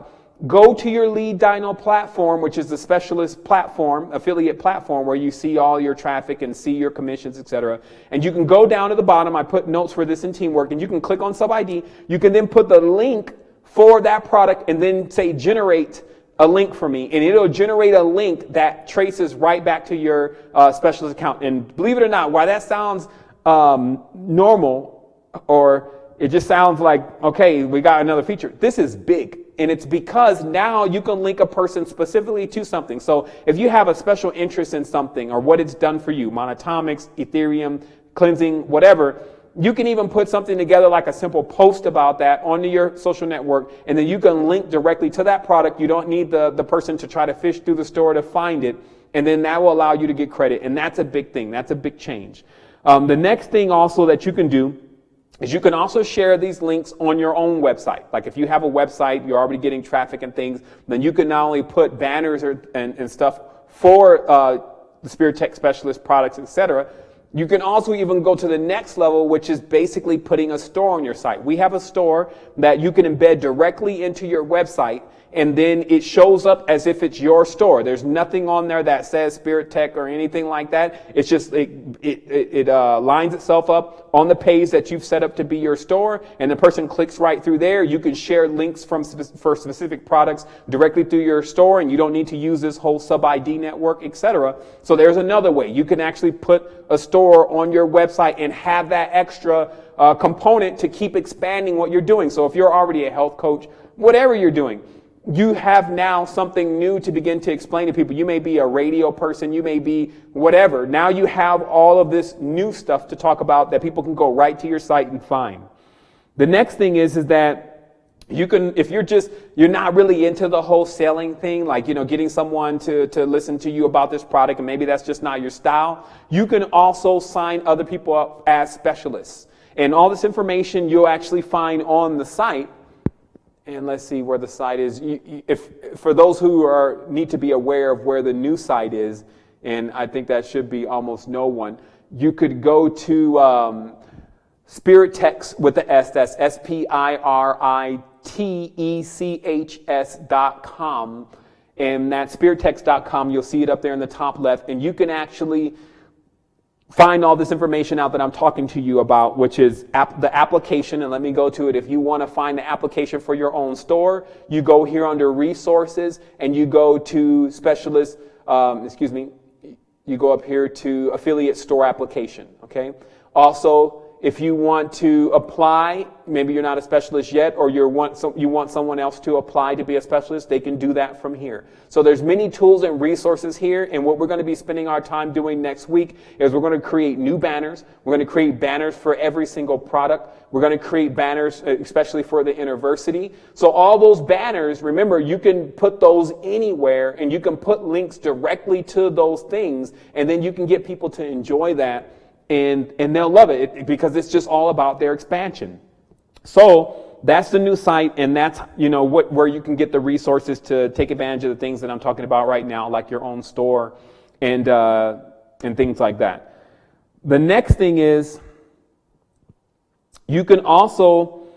go to your lead dyno platform, which is the specialist platform, affiliate platform, where you see all your traffic and see your commissions, etc. And you can go down to the bottom. I put notes for this in Teamwork, and you can click on sub-ID. You can then put the link for that product and then say generate a link for me, and it'll generate a link that traces right back to your specialist account. And believe it or not, while that sounds normal, or it just sounds like, okay, we got another feature, this is big. And it's because now you can link a person specifically to something. So if you have a special interest in something or what it's done for you, monatomics, Ethereum, cleansing, whatever, you can even put something together like a simple post about that onto your social network, and then you can link directly to that product. You don't need the person to try to fish through the store to find it, and then that will allow you to get credit. And that's a big thing. That's a big change. The next thing also that you can do is you can also share these links on your own website. Like if you have a website, you're already getting traffic and things, then you can not only put banners and stuff for the Spiritech specialist products, etc. You can also even go to the next level, which is basically putting a store on your site. We have a store that you can embed directly into your website, and then it shows up as if it's your store. There's nothing on there that says Spiritech or anything like that. It's just, it lines itself up on the page that you've set up to be your store, and the person clicks right through there. You can share links for specific products directly through your store, and you don't need to use this whole sub-ID network, etc. So there's another way. You can actually put a store on your website and have that extra component to keep expanding what you're doing. So if you're already a health coach, whatever you're doing, you have now something new to begin to explain to people. You may be a radio person, you may be whatever. Now you have all of this new stuff to talk about that people can go right to your site and find. The next thing is that you can, if you're not really into the whole selling thing, like, getting someone to listen to you about this product, and maybe that's just not your style, you can also sign other people up as specialists. And all this information you'll actually find on the site. And let's see where the site is. If for those who need to be aware of where the new site is, and I think that should be almost no one, you could go to Spiritech with the S. That's SPIRITECHS.com, and that's spiritech.com. You'll see it up there in the top left, and you can actually find all this information out that I'm talking to you about, which is the application. And let me go to it. If you want to find the application for your own store, you go here under resources and you go to specialist, you go up here to affiliate store application. Okay. Also, if you want to apply, maybe you're not a specialist yet, or you want someone else to apply to be a specialist, they can do that from here. So there's many tools and resources here, and what we're going to be spending our time doing next week is we're going to create new banners. We're going to create banners for every single product. We're going to create banners, especially for the university. So all those banners, remember, you can put those anywhere, and you can put links directly to those things, and then you can get people to enjoy that. And they'll love it because it's just all about their expansion. So that's the new site, and that's where you can get the resources to take advantage of the things that I'm talking about right now, like your own store and things like that. The next thing is you can also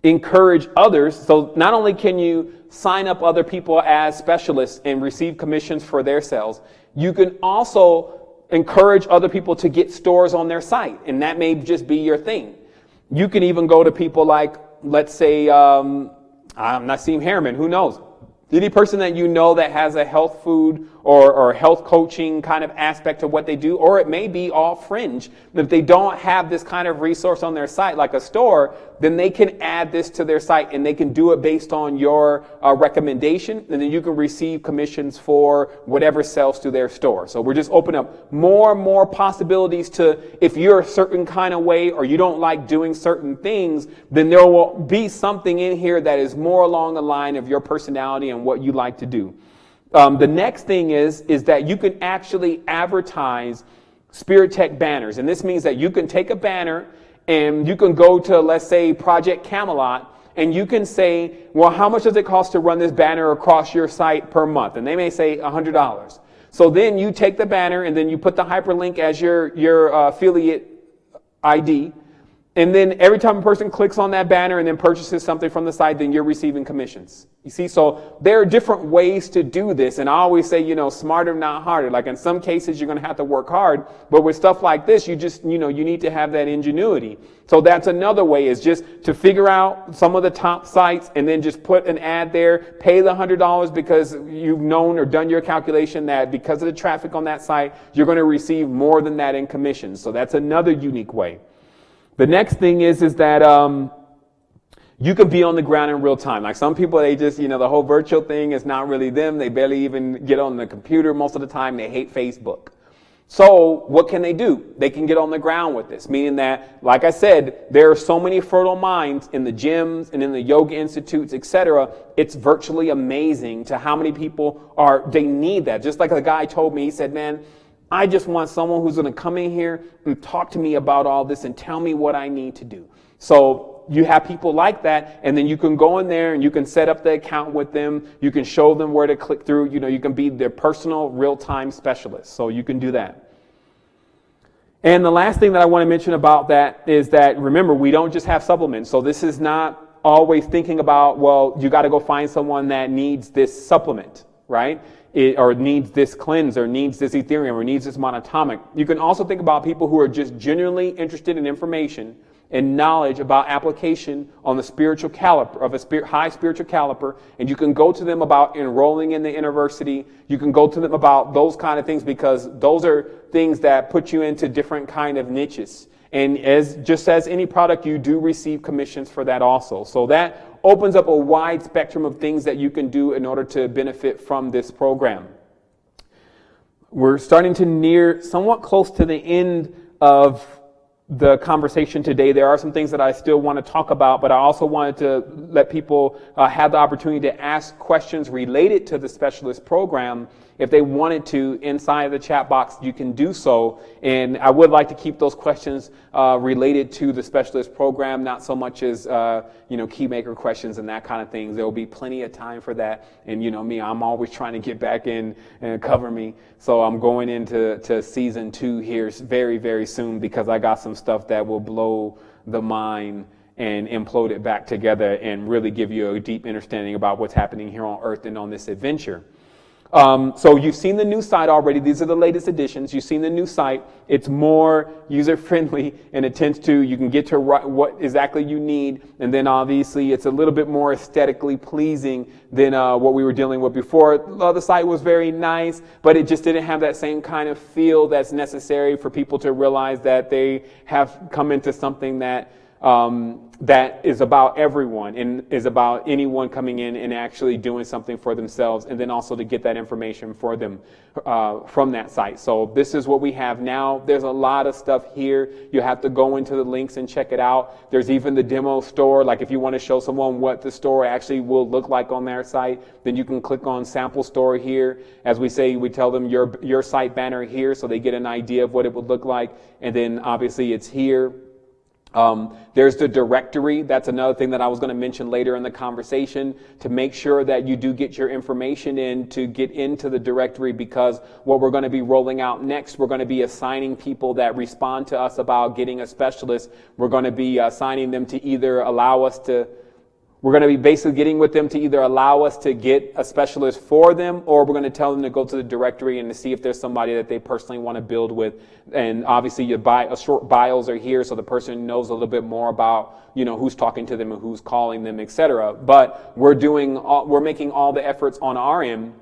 encourage others. So not only can you sign up other people as specialists and receive commissions for their sales, you can also encourage other people to get stores on their site, and that may just be your thing. You can even go to people like, let's say, I'm Nassim Harriman, who knows? Any person that you know that has a health food or health coaching kind of aspect of what they do, or it may be all fringe. If they don't have this kind of resource on their site, like a store, then they can add this to their site and they can do it based on your recommendation, and then you can receive commissions for whatever sells to their store. So we're just opening up more and more possibilities to, if you're a certain kind of way or you don't like doing certain things, then there will be something in here that is more along the line of your personality and what you like to do. The next thing is that you can actually advertise Spiritech banners. And this means that you can take a banner and you can go to, let's say, Project Camelot, and you can say, well, how much does it cost to run this banner across your site per month? And they may say $100. So then you take the banner and then you put the hyperlink as your affiliate ID. And then every time a person clicks on that banner and then purchases something from the site, then you're receiving commissions. You see, so there are different ways to do this. And I always say, smarter, not harder. Like in some cases, you're going to have to work hard. But with stuff like this, you just, you need to have that ingenuity. So that's another way, is just to figure out some of the top sites and then just put an ad there, pay the $100 because you've known or done your calculation that because of the traffic on that site, you're going to receive more than that in commissions. So that's another unique way. The next thing is that you can be on the ground in real time. Like some people, they just, the whole virtual thing is not really them. They barely even get on the computer most of the time. They hate Facebook. So what can they do? They can get on the ground with this, meaning that, like I said, there are so many fertile minds in the gyms and in the yoga institutes, etc. It's virtually amazing to how many people they need that. Just like the guy told me, he said, man, I just want someone who's going to come in here and talk to me about all this and tell me what I need to do. So you have people like that, and then you can go in there and you can set up the account with them. You can show them where to click through. You can be their personal real-time specialist. So you can do that. And the last thing that I want to mention about that is that, remember, we don't just have supplements. So this is not always thinking about, well, you got to go find someone that needs this supplement, right? Or needs this cleanse, or needs this Ethereum, or needs this monatomic. You can also think about people who are just genuinely interested in information and knowledge about application on the spiritual caliber, of a high spiritual caliber, and you can go to them about enrolling in the university. You can go to them about those kind of things, because those are things that put you into different kind of niches. And just as any product, you do receive commissions for that also. So that opens up a wide spectrum of things that you can do in order to benefit from this program. We're starting to near somewhat close to the end of the conversation today. There are some things that I still want to talk about, but I also wanted to let people have the opportunity to ask questions related to the specialist program. If they wanted to, inside the chat box, you can do so. And I would like to keep those questions related to the specialist program, not so much as key maker questions and that kind of things. There will be plenty of time for that. And me, I'm always trying to get back in and cover me. So I'm going into season 2 here very, very soon, because I got some stuff that will blow the mind and implode it back together and really give you a deep understanding about what's happening here on Earth and on this adventure. So you've seen the new site already. These are the latest editions. You've seen the new site. It's more user-friendly, and it tends to, you can get to what exactly you need. And then obviously it's a little bit more aesthetically pleasing than what we were dealing with before. The site was very nice, but it just didn't have that same kind of feel that's necessary for people to realize that they have come into something that that is about everyone and is about anyone coming in and actually doing something for themselves, and then also to get that information for them from that site. So this is what we have now. There's a lot of stuff here. You have to go into the links and check it out. There's even the demo store. Like if you want to show someone what the store actually will look like on their site, then you can click on sample store here. As we say, we tell them your site banner here, so they get an idea of what it would look like. And then obviously it's here. There's the directory. That's another thing that I was going to mention later in the conversation, to make sure that you do get your information in to get into the directory, because what we're going to be rolling out next, we're going to be assigning people that respond to us about getting a specialist. We're going to be assigning them to either we're going to be basically getting with them to either allow us to get a specialist for them, or we're going to tell them to go to the directory and to see if there's somebody that they personally want to build with. And obviously short bios are here, so the person knows a little bit more about, who's talking to them and who's calling them, etc. But we're making all the efforts on our end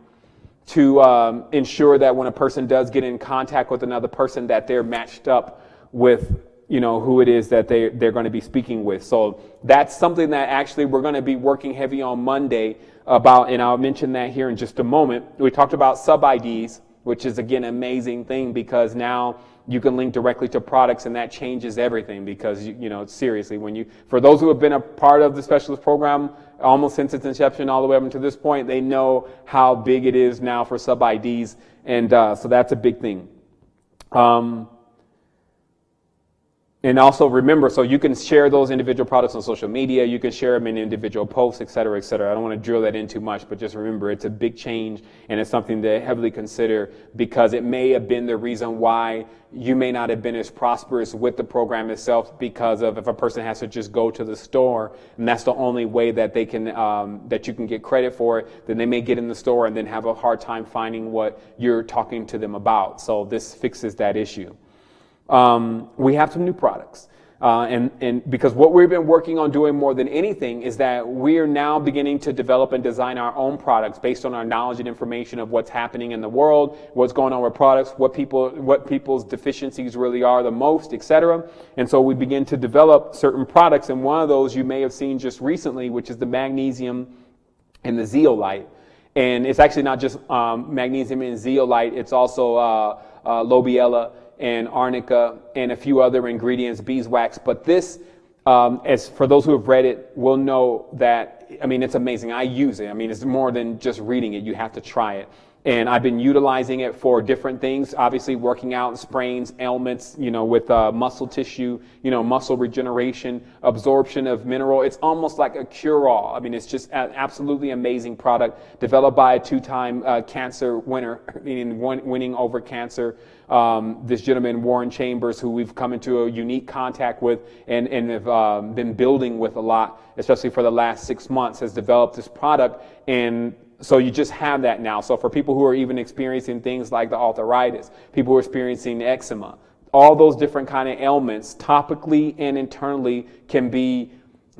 to ensure that when a person does get in contact with another person, that they're matched up with, who it is that they're going to be speaking with. So that's something that actually we're going to be working heavy on Monday about, and I'll mention that here in just a moment. We talked about sub-IDs, which is, again, an amazing thing, because now you can link directly to products, and that changes everything. Because, seriously, for those who have been a part of the specialist program almost since its inception all the way up until this point, they know how big it is now for sub-IDs, and so that's a big thing. And also remember, so you can share those individual products on social media, you can share them in individual posts, et cetera, et cetera. I don't want to drill that in too much, but just remember, it's a big change, and it's something to heavily consider, because it may have been the reason why you may not have been as prosperous with the program itself, because of if a person has to just go to the store, and that's the only way that they can, that you can get credit for it, then they may get in the store and then have a hard time finding what you're talking to them about. So this fixes that issue. We have some new products, and because what we've been working on doing more than anything is that we are now beginning to develop and design our own products based on our knowledge and information of what's happening in the world, what's going on with products, what people's deficiencies really are the most, etc. And so we begin to develop certain products, and one of those you may have seen just recently, which is the magnesium and the zeolite. And it's actually not just magnesium and zeolite; it's also lobelia and arnica and a few other ingredients, beeswax. But this, as for those who have read it, will know that, it's amazing. I use it. It's more than just reading it. You have to try it. And I've been utilizing it for different things, obviously working out, sprains, ailments, with muscle tissue, muscle regeneration, absorption of mineral. It's almost like a cure-all. It's just an absolutely amazing product developed by a two-time cancer winner, meaning winning over cancer. This gentleman, Warren Chambers, who we've come into a unique contact with and have been building with a lot, especially for the last 6 months, has developed this product. And so you just have that now. So for people who are even experiencing things like the arthritis, people who are experiencing eczema, all those different kind of ailments, topically and internally, can be,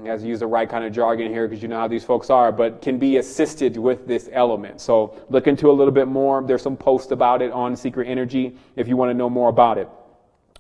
I have to use the right kind of jargon here because you know how these folks are, but can be assisted with this element. So look into a little bit more. There's some posts about it on Secret Energy if you want to know more about it.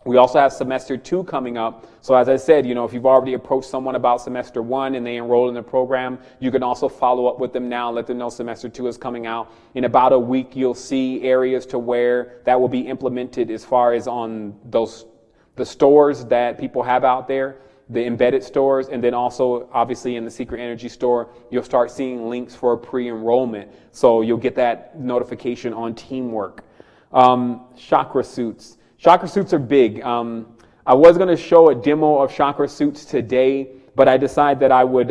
We also have semester 2 coming up. So as I said, if you've already approached someone about semester 1 and they enroll in the program, you can also follow up with them now, let them know semester 2 is coming out. In about a week, you'll see areas to where that will be implemented as far as on the stores that people have out there, the embedded stores, and then also obviously in the Secret Energy store, you'll start seeing links for pre-enrollment. So you'll get that notification on teamwork. Chakra suits. Chakra suits are big. I was going to show a demo of chakra suits today, but I decided that I would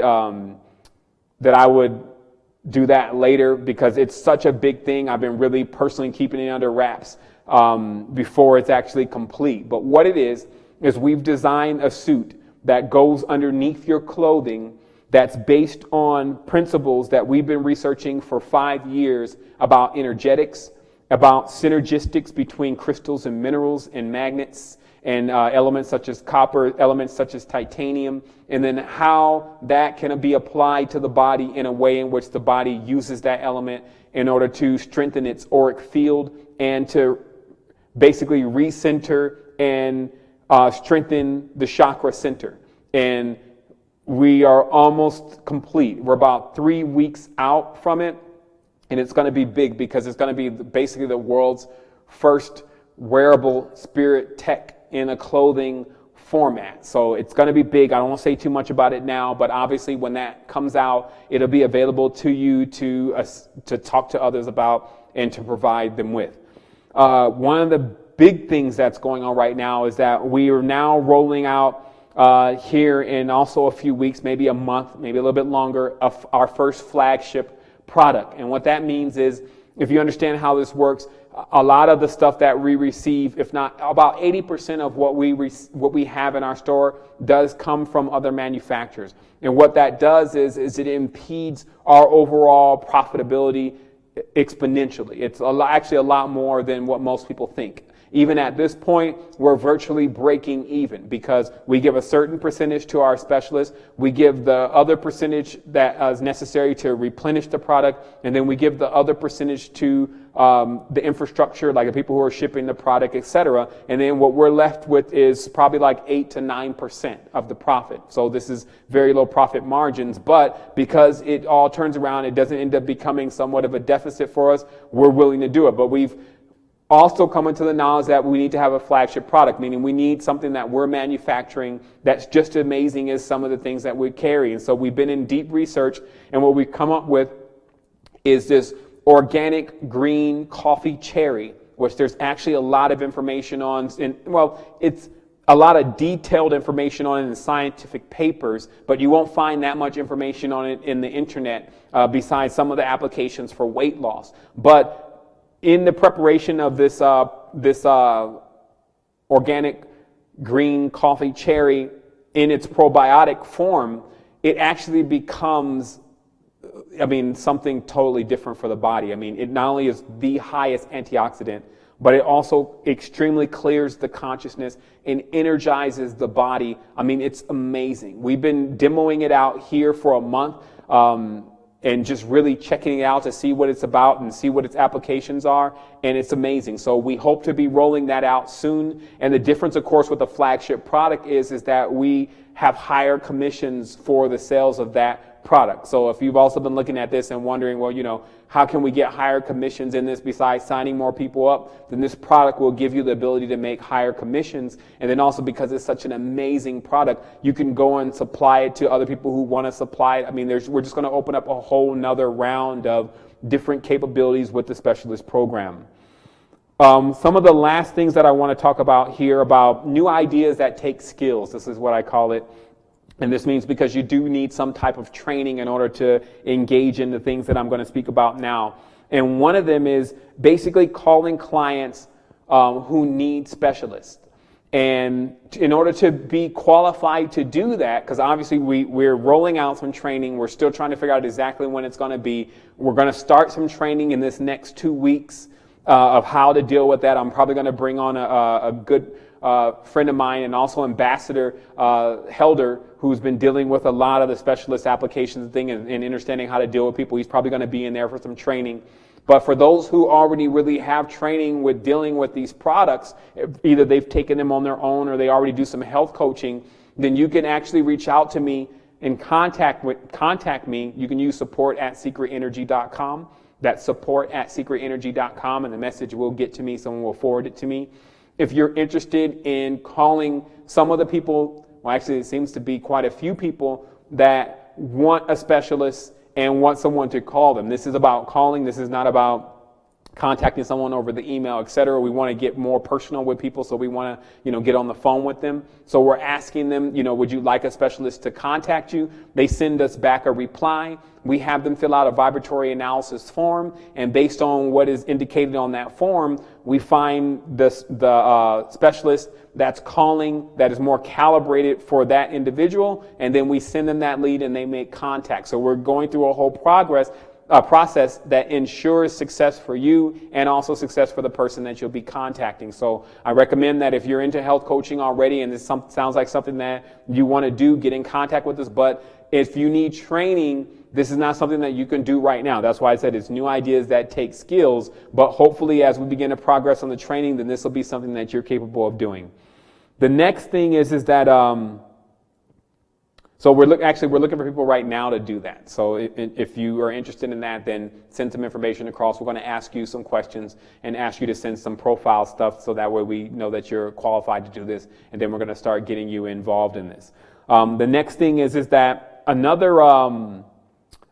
do that later because it's such a big thing. I've been really personally keeping it under wraps before it's actually complete. But what it is we've designed a suit that goes underneath your clothing that's based on principles that we've been researching for 5 years about energetics, about synergistics between crystals and minerals and magnets and elements such as copper, elements such as titanium, and then how that can be applied to the body in a way in which the body uses that element in order to strengthen its auric field and to basically recenter and strengthen the chakra center. And we are almost complete. We're about 3 weeks out from it. And it's going to be big because it's going to be basically the world's first wearable Spiritech in a clothing format. So it's going to be big. I don't want to say too much about it now, but obviously when that comes out, it'll be available to you to talk to others about and to provide them with. One of the big things that's going on right now is that we are now rolling out here in also a few weeks, maybe a month, maybe a little bit longer, of our first flagship product. And what that means is, if you understand how this works, a lot of the stuff that we receive, if not about 80% of what we have in our store, does come from other manufacturers. And what that does is it impedes our overall profitability exponentially. It's actually a lot more than what most people think. Even at this point, we're virtually breaking even because we give a certain percentage to our specialists. We give the other percentage that is necessary to replenish the product. And then we give the other percentage to the infrastructure, like the people who are shipping the product, etc. And then what we're left with is probably like 8 to 9% of the profit. So this is very low profit margins, but because it all turns around, it doesn't end up becoming somewhat of a deficit for us, we're willing to do it. But we've also come into the knowledge that we need to have a flagship product, meaning we need something that we're manufacturing that's just as amazing as some of the things that we carry. And so we've been in deep research, and what we've come up with is this organic green coffee cherry, which there's actually a lot of information on. It's a lot of detailed information on it in scientific papers, but you won't find that much information on it in the internet besides some of the applications for weight loss. But in the preparation of this organic green coffee cherry in its probiotic form, it actually becomes something totally different for the body. It not only is the highest antioxidant, but it also extremely clears the consciousness and energizes the body. It's amazing. We've been demoing it out here for a month and just really checking it out to see what it's about and see what its applications are, and it's amazing. So we hope to be rolling that out soon. And the difference, of course, with the flagship product is that we have higher commissions for the sales of that product. So if you've also been looking at this and wondering, how can we get higher commissions in this besides signing more people up, then this product will give you the ability to make higher commissions. And then also, because it's such an amazing product, you can go and supply it to other people who want to supply it. We're just going to open up a whole nother round of different capabilities with the specialist program. Some of the last things that I want to talk about here about new ideas that take skills. This is what I call it. And this means because you do need some type of training in order to engage in the things that I'm going to speak about now. And one of them is basically calling clients who need specialists. And in order to be qualified to do that, because obviously we're rolling out some training, we're still trying to figure out exactly when it's going to be. We're going to start some training in this next 2 weeks of how to deal with that. I'm probably going to bring on a good friend of mine and also Ambassador Helder, who's been dealing with a lot of the specialist applications thing and understanding how to deal with people. He's probably going to be in there for some training. But for those who already really have training with dealing with these products, either they've taken them on their own or they already do some health coaching, then you can actually reach out to me and contact me. You can use support@secretenergy.com. That's support@secretenergy.com, and the message will get to me. Someone will forward it to me. If you're interested in calling some of the people, well, actually it seems to be quite a few people that want a specialist and want someone to call them. This is about calling. This is not about contacting someone over the email, etc. We want to get more personal with people, so we want to, get on the phone with them. So we're asking them, would you like a specialist to contact you? They send us back a reply. We have them fill out a vibratory analysis form, and based on what is indicated on that form, we find the specialist that's calling that is more calibrated for that individual, and then we send them that lead and they make contact. So we're going through a whole process that ensures success for you and also success for the person that you'll be contacting. So I recommend that if you're into health coaching already and this sounds like something that you want to do, get in contact with us. But if you need training, this is not something that you can do right now. That's why I said it's new ideas that take skills. But hopefully as we begin to progress on the training, then this will be something that you're capable of doing. The next thing is that so we're looking for people right now to do that. So if you are interested in that, then send some information across. We're going to ask you some questions and ask you to send some profile stuff, so that way we know that you're qualified to do this, and then we're going to start getting you involved in this. The next thing is that another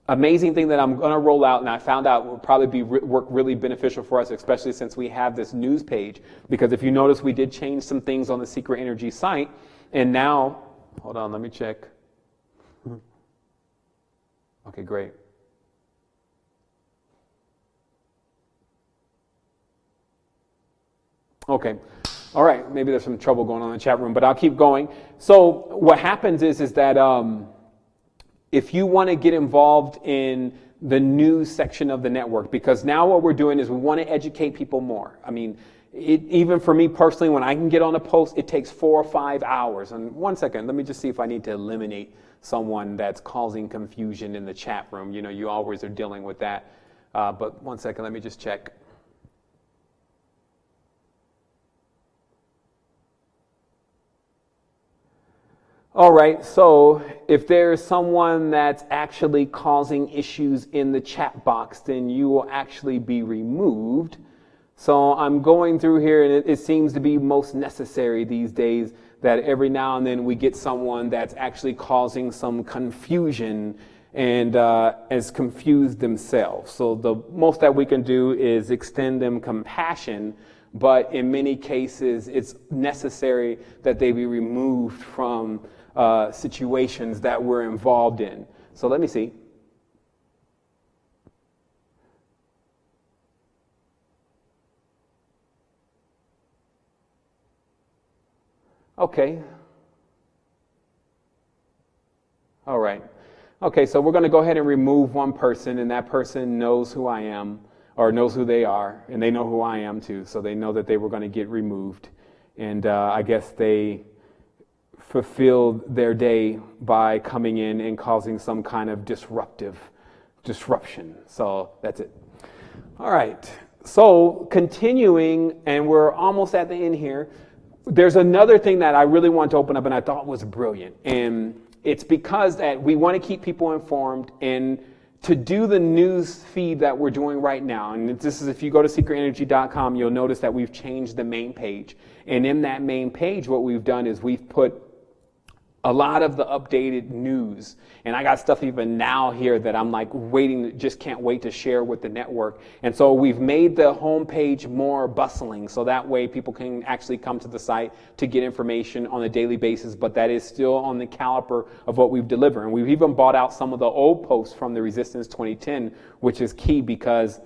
amazing thing that I'm going to roll out, and I found out will probably work really beneficial for us, especially since we have this news page. Because if you notice, we did change some things on the Secret Energy site, and now, hold on, let me check. Okay, great. Okay. All right. Maybe there's some trouble going on in the chat room, but I'll keep going. So what happens is that if you want to get involved in the news section of the network, because now what we're doing is we want to educate people more. Even for me personally, when I can get on a post, it takes 4 or 5 hours. And 1 second, let me just see if I need to eliminate someone that's causing confusion in the chat room. You always are dealing with that. But 1 second, let me just check. All right, so if there's someone that's actually causing issues in the chat box, then you will actually be removed. So I'm going through here, and it seems to be most necessary these days that every now and then we get someone that's actually causing some confusion and is confused themselves. So the most that we can do is extend them compassion, but in many cases it's necessary that they be removed from situations that we're involved in. So let me see. Okay. All right. Okay, so we're going to go ahead and remove one person, and that person knows who I am, or knows who they are, and they know who I am too, so they know that they were going to get removed. And I guess they fulfilled their day by coming in and causing some kind of disruption. So that's it. All right. So continuing, and we're almost at the end here. There's another thing that I really want to open up and I thought was brilliant. And it's because that we want to keep people informed, and to do the news feed that we're doing right now. And this is, if you go to secretenergy.com, you'll notice that we've changed the main page. And in that main page, what we've done is we've put a lot of the updated news, and I got stuff even now here that I'm like just can't wait to share with the network. And so we've made the homepage more bustling, so that way people can actually come to the site to get information on a daily basis, but that is still on the caliber of what we've delivered. And we've even bought out some of the old posts from the Resistance 2010, which is key because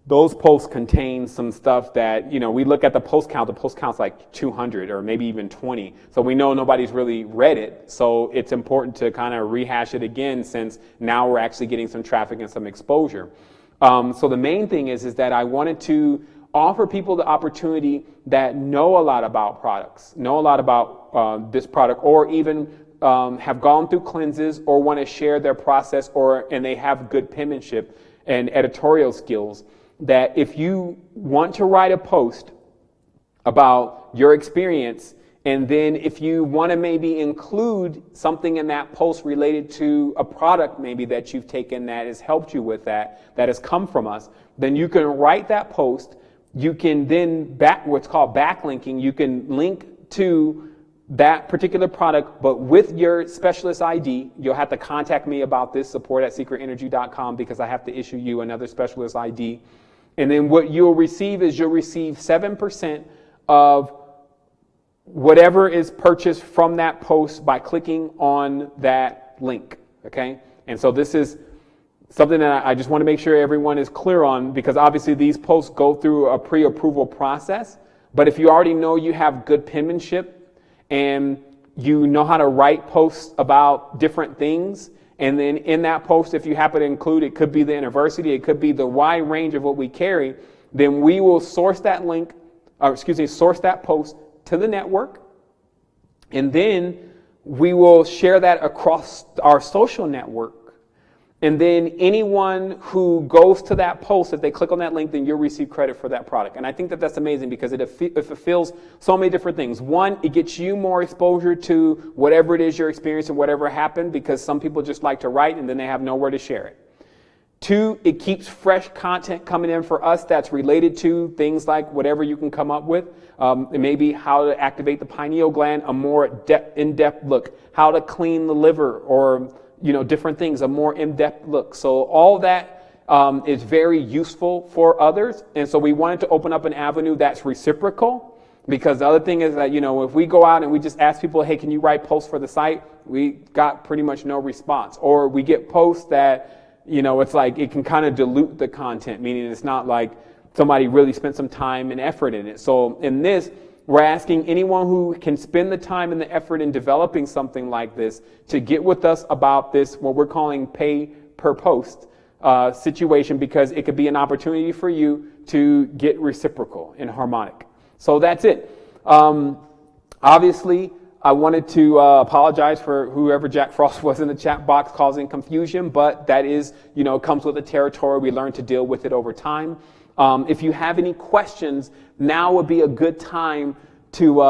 those posts contain some stuff that, we look at the post count's like 200 or maybe even 20. So we know nobody's really read it. So it's important to kind of rehash it again, since now we're actually getting some traffic and some exposure. So the main thing is that I wanted to offer people the opportunity that know a lot about products, know a lot about this product, or even have gone through cleanses or want to share their process, and they have good penmanship and editorial skills, that if you want to write a post about your experience, and then if you want to maybe include something in that post related to a product maybe that you've taken that has helped you with that has come from us, then you can write that post. You can then what's called backlinking. You can link to that particular product, but with your specialist ID. You'll have to contact me about this, support@secretenergy.com, because I have to issue you another specialist ID. And then what you'll receive is 7% of whatever is purchased from that post by clicking on that link. Okay? And so this is something that I just want to make sure everyone is clear on, because obviously these posts go through a pre-approval process. But if you already know you have good penmanship and you know how to write posts about different things, and then in that post, if you happen to include, it could be the university, it could be the wide range of what we carry, then we will source that source that post to the network. And then we will share that across our social network. And then anyone who goes to that post, if they click on that link, then you'll receive credit for that product. And I think that that's amazing, because it fulfills so many different things. One, it gets you more exposure to whatever it is you're experiencing, whatever happened, because some people just like to write and then they have nowhere to share it. Two, it keeps fresh content coming in for us that's related to things like whatever you can come up with. Maybe how to activate the pineal gland, a more in-depth look, how to clean the liver, or different things, a more in-depth look. So all that is very useful for others. And so we wanted to open up an avenue that's reciprocal, because the other thing is that, if we go out and we just ask people, hey, can you write posts for the site? We got pretty much no response. Or we get posts that, it's like it can kind of dilute the content, meaning it's not like somebody really spent some time and effort in it. So in this, we're asking anyone who can spend the time and the effort in developing something like this to get with us about this, what we're calling pay per post situation, because it could be an opportunity for you to get reciprocal and harmonic. So that's it. Obviously, I wanted to apologize for whoever Jack Frost was in the chat box causing confusion, but that is, comes with the territory. We learn to deal with it over time. If you have any questions, now would be a good time to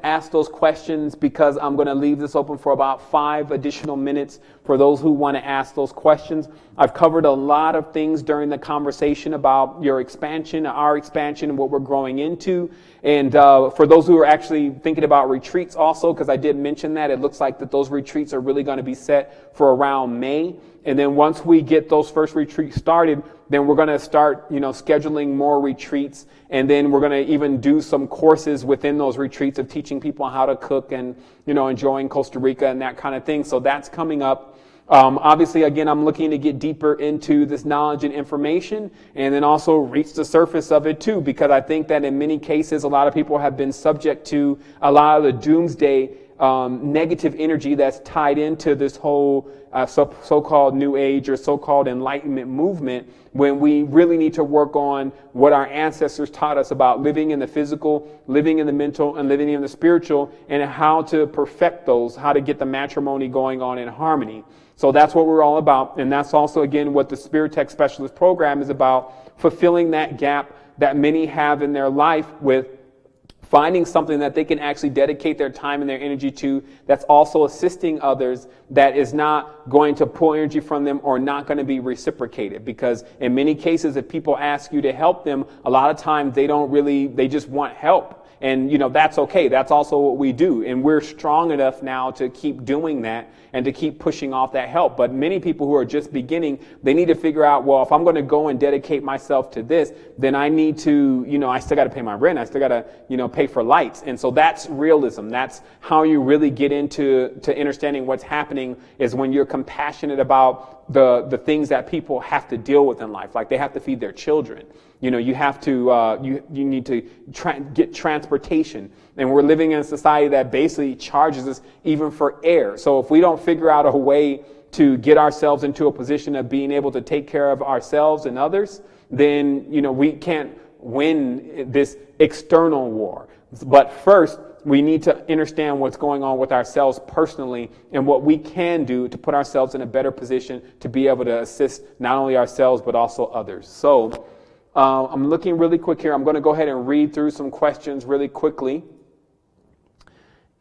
ask those questions, because I'm going to leave this open for about 5 additional minutes for those who want to ask those questions. I've covered a lot of things during the conversation about your expansion, our expansion, and what we're growing into. And for those who are actually thinking about retreats also, because I did mention that, it looks like that those retreats are really going to be set for around May. And then once we get those first retreats started, then we're going to start, scheduling more retreats. And then we're going to even do some courses within those retreats of teaching people how to cook and, enjoying Costa Rica and that kind of thing. So that's coming up. Obviously, again, I'm looking to get deeper into this knowledge and information, and then also reach the surface of it too, because I think that in many cases, a lot of people have been subject to a lot of the doomsday negative energy that's tied into this whole so-called New Age or so-called Enlightenment movement, when we really need to work on what our ancestors taught us about living in the physical, living in the mental, and living in the spiritual, and how to perfect those, how to get the matrimony going on in harmony. So that's what we're all about, and that's also, again, what the Spiritech Specialist Program is about, fulfilling that gap that many have in their life with finding something that they can actually dedicate their time and their energy to, that's also assisting others, that is not going to pull energy from them or not going to be reciprocated. Because in many cases, if people ask you to help them, a lot of times they just want help. And, that's okay. That's also what we do. And we're strong enough now to keep doing that and to keep pushing off that help. But many people who are just beginning, they need to figure out, well, if I'm going to go and dedicate myself to this, then I need to, I still got to pay my rent. I still got to, pay for lights. And so that's realism. That's how you really get into understanding what's happening, is when you're compassionate about the things that people have to deal with in life. Like they have to feed their children. You have to, you need to get transportation. And we're living in a society that basically charges us even for air. So if we don't figure out a way to get ourselves into a position of being able to take care of ourselves and others, then, we can't win this external war. But first, we need to understand what's going on with ourselves personally and what we can do to put ourselves in a better position to be able to assist not only ourselves, but also others. So, I'm looking really quick here. I'm going to go ahead and read through some questions really quickly.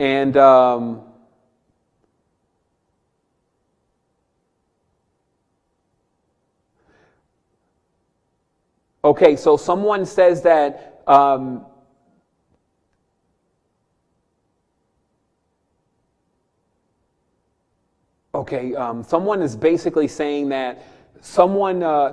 And okay, so someone says that someone is basically saying that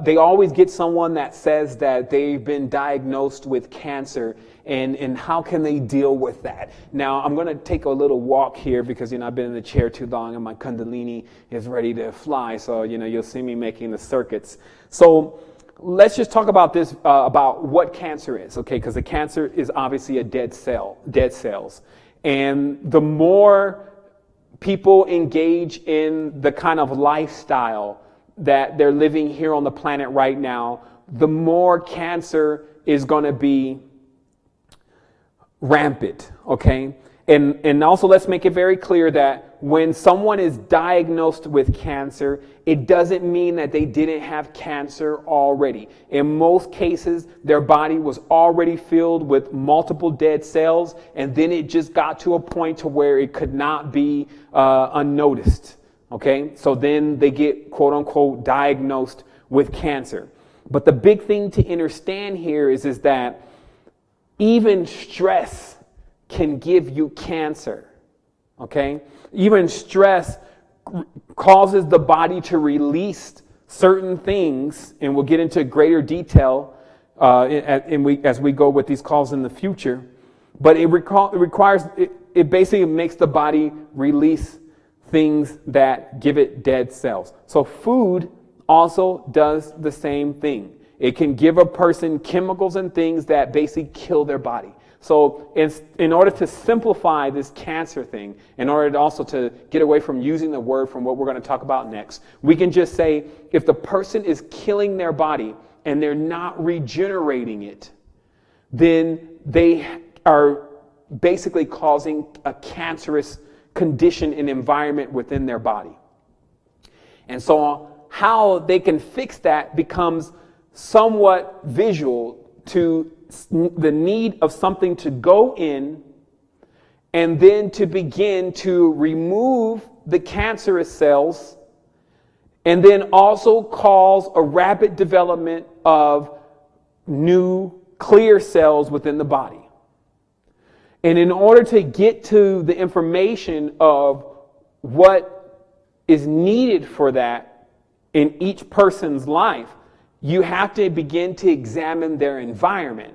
they always get someone that says that they've been diagnosed with cancer, and how can they deal with that? Now, I'm going to take a little walk here because, I've been in the chair too long and my Kundalini is ready to fly. So, you'll see me making the circuits. So let's just talk about this, about what cancer is, okay? Because the cancer is obviously a dead cells. And the more people engage in the kind of lifestyle that they're living here on the planet right now, the more cancer is going to be rampant, okay? And also, let's make it very clear that when someone is diagnosed with cancer, it doesn't mean that they didn't have cancer already. In most cases, their body was already filled with multiple dead cells, and then it just got to a point to where it could not be unnoticed. Okay, so then they get, quote unquote, diagnosed with cancer. But the big thing to understand here is that even stress can give you cancer. Okay, even stress causes the body to release certain things, and we'll get into greater detail as we go with these calls in the future. But it basically makes the body release things that give it dead cells. So food also does the same thing. It can give a person chemicals and things that basically kill their body. So in order to simplify this cancer thing, in order to also to get away from using the word from what we're going to talk about next, we can just say if the person is killing their body and they're not regenerating it, then they are basically causing a cancerous condition and environment within their body. And so how they can fix that becomes somewhat visual to the need of something to go in and then to begin to remove the cancerous cells, and then also cause a rapid development of new clear cells within the body. And in order to get to the information of what is needed for that in each person's life, you have to begin to examine their environment.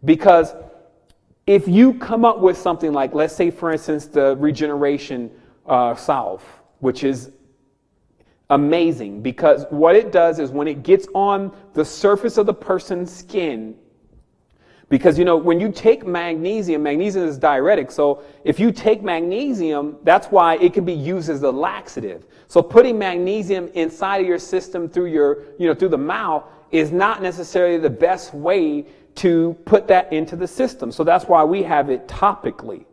Because if you come up with something like, let's say, for instance, the regeneration salve, which is amazing, because what it does is when it gets on the surface of the person's skin, because, when you take magnesium is diuretic. So if you take magnesium, that's why it can be used as a laxative. So putting magnesium inside of your system through through the mouth is not necessarily the best way to put that into the system. So that's why we have it topically.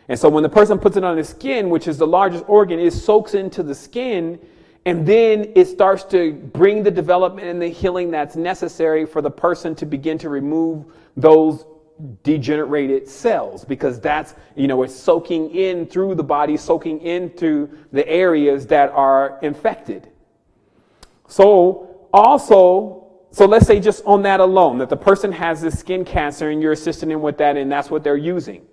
And so when the person puts it on the skin, which is the largest organ, it soaks into the skin, and then it starts to bring the development and the healing that's necessary for the person to begin to remove those degenerated cells, because that's, it's soaking in through the body, soaking in through the areas that are infected. So let's say just on that alone, that the person has this skin cancer and you're assisting them with that, and that's what they're using.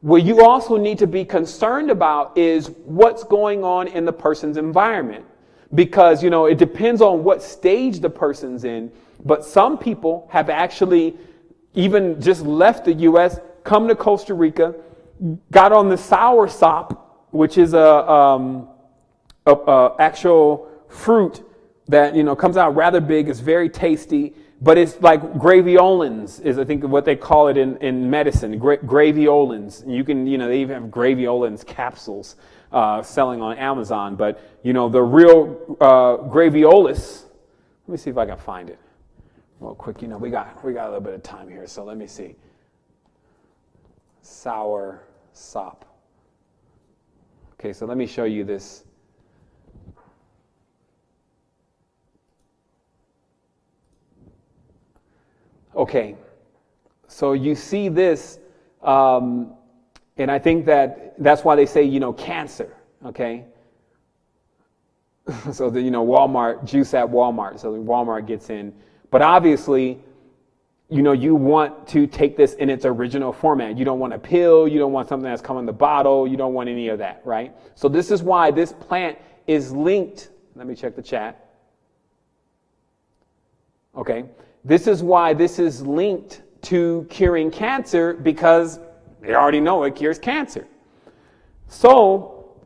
What you also need to be concerned about is what's going on in the person's environment, because, it depends on what stage the person's in. But some people have actually even just left the U.S., come to Costa Rica, got on the sour sop, which is a actual fruit that, comes out rather big. It's very tasty, but it's like graveolins is, I think, what they call it in medicine, graveolins. You can, they even have graveolins capsules selling on Amazon. But, the real graveolus, let me see if I can find it real quick. We got a little bit of time here, so let me see. Sour sop. Okay, so let me show you this. Okay, so you see this, and I think that's why they say, cancer, okay? So the, Walmart, juice at Walmart, so Walmart gets in. But obviously, you want to take this in its original format. You don't want a pill, you don't want something that's come in the bottle, you don't want any of that, right? So this is why this plant is linked. Let me check the chat. Okay. This is why this is linked to curing cancer, because they already know it cures cancer. So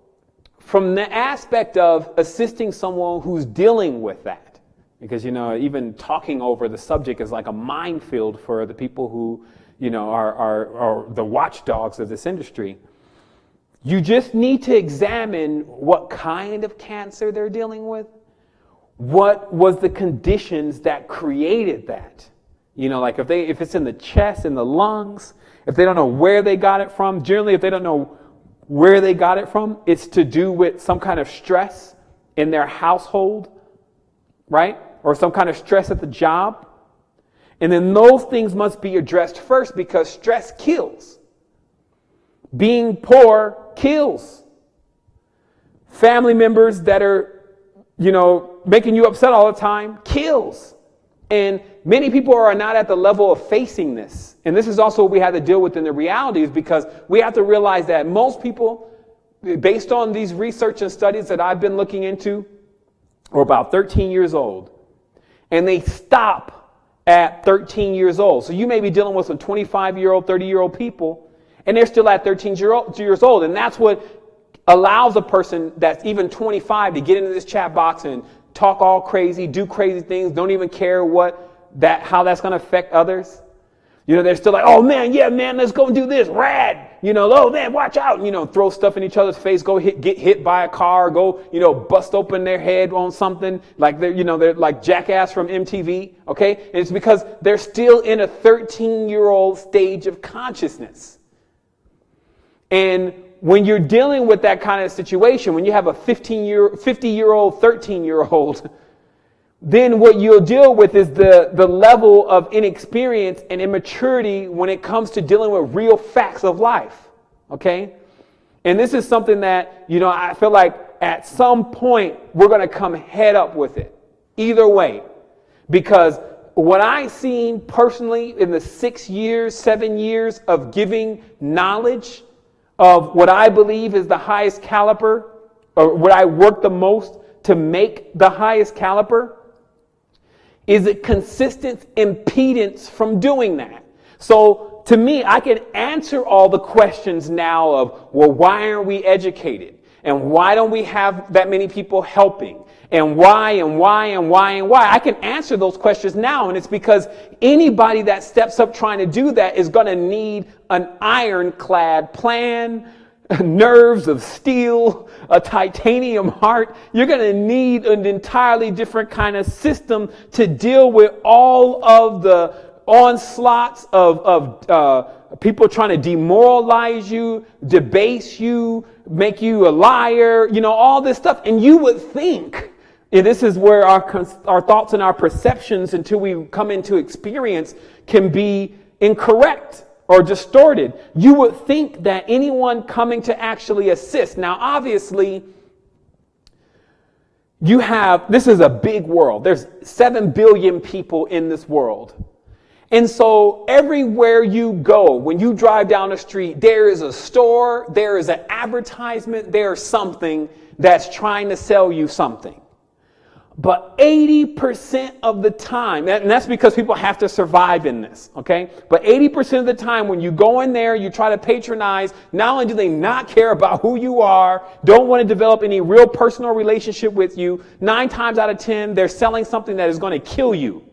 from the aspect of assisting someone who's dealing with that, because, even talking over the subject is like a minefield for the people who, are the watchdogs of this industry. You just need to examine what kind of cancer they're dealing with. What was the conditions that created that? Like if it's in the chest, in the lungs, if they don't know where they got it from, generally if they don't know where they got it from, it's to do with some kind of stress in their household, right? Or some kind of stress at the job. And then those things must be addressed first, because stress kills. Being poor kills. Family members that are, making you upset all the time kills. And many people are not at the level of facing this. And this is also what we have to deal with in the realities, because we have to realize that most people, based on these research and studies that I've been looking into, are about 13 years old. And they stop at 13 years old. So you may be dealing with some 25-year-old, 30-year-old people, and they're still at 13 years old. And that's what allows a person that's even 25 to get into this chat box and talk all crazy, do crazy things, don't even care how that's going to affect others. They're still like, oh man, yeah, man, let's go do this, rad. Oh man, watch out. Throw stuff in each other's face, get hit by a car, go, bust open their head on something, like they're like Jackass from MTV, okay? And it's because they're still in a 13-year-old stage of consciousness. And when you're dealing with that kind of situation, when you have a 50-year-old, 13-year-old, then what you'll deal with is the level of inexperience and immaturity when it comes to dealing with real facts of life. Okay? And this is something that, I feel like at some point we're going to come head up with it. Either way. Because what I've seen personally in the 7 years of giving knowledge of what I believe is the highest caliber, or what I work the most to make the highest caliber, is a consistent impedance from doing that. So to me, I can answer all the questions now of, well, why aren't we educated? And why don't we have that many people helping? And why, and why, and why, and why? I can answer those questions now, and it's because anybody that steps up trying to do that is going to need an ironclad plan, nerves of steel, a titanium heart. You're going to need an entirely different kind of system to deal with all of the onslaughts of people trying to demoralize you, debase you, make you a liar, all this stuff. And you would think, and this is where our thoughts and our perceptions until we come into experience can be incorrect or distorted. You would think that anyone coming to actually assist. Now, obviously, this is a big world. There's 7 billion people in this world. And so everywhere you go, when you drive down the street, there is a store, there is an advertisement, there's something that's trying to sell you something. But 80% of the time, and that's because people have to survive in this, okay? But 80% of the time when you go in there, you try to patronize, not only do they not care about who you are, don't want to develop any real personal relationship with you, 9 times out of 10, they're selling something that is going to kill you.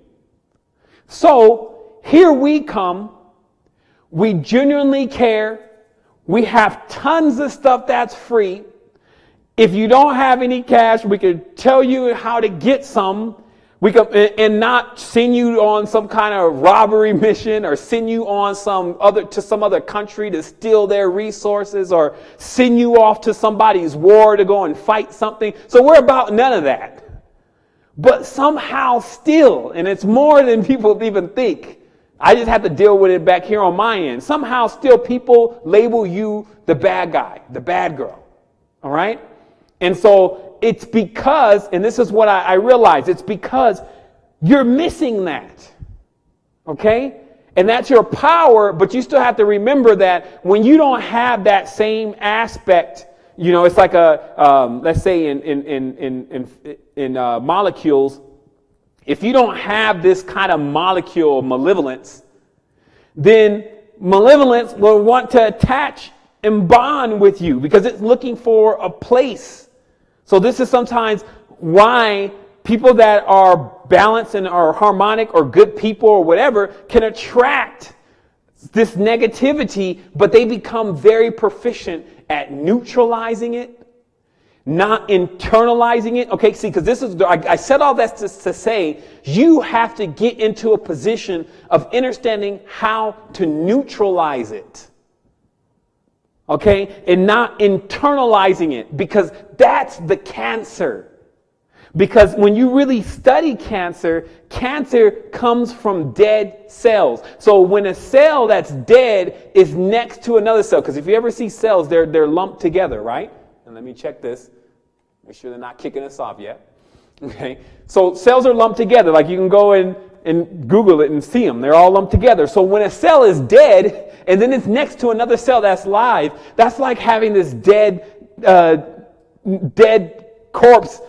So here we come, we genuinely care, we have tons of stuff that's free. If you don't have any cash, we can tell you how to get some. We can, and not send you on some kind of robbery mission or send you on some other country to steal their resources or send you off to somebody's war to go and fight something. So we're about none of that. But somehow still, and it's more than people even think, I just have to deal with it back here on my end. Somehow still people label you the bad guy, the bad girl. All right? And so it's because, and this is what I realize, it's because you're missing that. Okay? And that's your power, but you still have to remember that when you don't have that same aspect, it's like let's say in molecules, if you don't have this kind of molecule of malevolence, then malevolence will want to attach and bond with you because it's looking for a place. So this is sometimes why people that are balanced and are harmonic or good people or whatever can attract this negativity, but they become very proficient at neutralizing it, not internalizing it. Okay, see, because I said all that to say, you have to get into a position of understanding how to neutralize it. Okay, and not internalizing it, because that's the cancer. Because when you really study cancer, cancer comes from dead cells. So when a cell that's dead is next to another cell, because if you ever see cells, they're lumped together, right? And let me check this. Make sure they're not kicking us off yet. Okay, so cells are lumped together. Like you can go and Google it and see them. They're all lumped together. So when a cell is dead and then it's next to another cell that's live, that's like having this dead corpse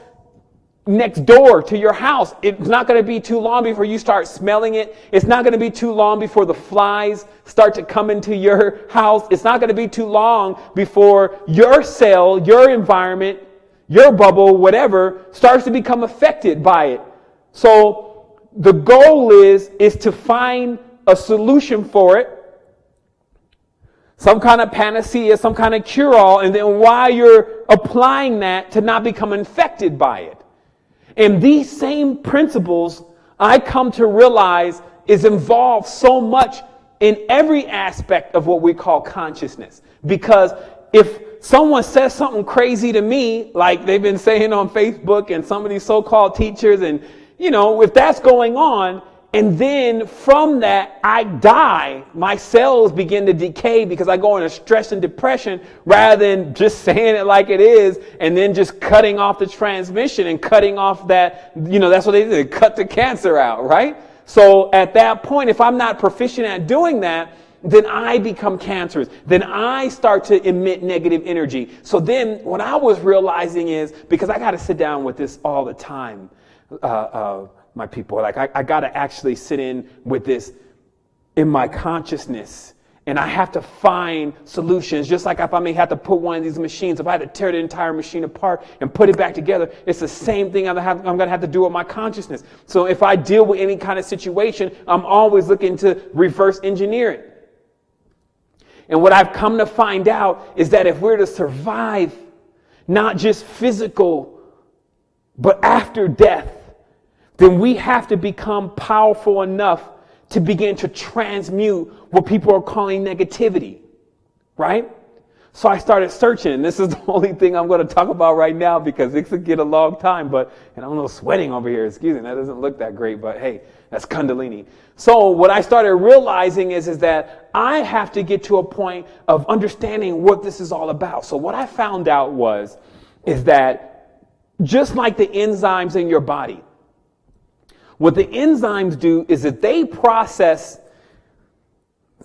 next door to your house. It's not going to be too long before you start smelling it. It's not going to be too long before the flies start to come into your house. It's not going to be too long before your cell, your environment, your bubble, whatever, starts to become affected by it. So the goal is to find a solution for it, some kind of panacea, some kind of cure-all, and then while you're applying that, to not become infected by it. And these same principles, I come to realize, is involved so much in every aspect of what we call consciousness. Because if someone says something crazy to me, like they've been saying on Facebook and some of these so-called teachers, and if that's going on, And then from that, I die. My cells begin to decay because I go into stress and depression rather than just saying it like it is and then just cutting off the transmission and cutting off that, that's what they did, cut the cancer out, right? So at that point, if I'm not proficient at doing that, then I become cancerous. Then I start to emit negative energy. So then what I was realizing is, because I got to sit down with this all the time, my people, like I got to actually sit in with this in my consciousness, and I have to find solutions. Just like if I may have to put one of these machines, if I had to tear the entire machine apart and put it back together, it's the same thing I'm going to have to do with my consciousness. So if I deal with any kind of situation, I'm always looking to reverse engineer it. And what I've come to find out is that if we're to survive, not just physical, but after death, then we have to become powerful enough to begin to transmute what people are calling negativity, right? So I started searching, and this is the only thing I'm going to talk about right now because it could get a long time, and I'm a little sweating over here, excuse me, that doesn't look that great, but hey, that's Kundalini. So what I started realizing is that I have to get to a point of understanding what this is all about. So what I found out is that just like the enzymes in your body, what the enzymes do is that they process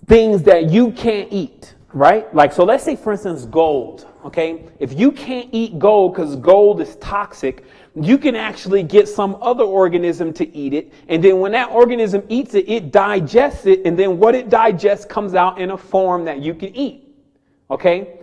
things that you can't eat, right? Like, so let's say, for instance, gold, okay? If you can't eat gold because gold is toxic, you can actually get some other organism to eat it. And then when that organism eats it, it digests it. And then what it digests comes out in a form that you can eat, okay?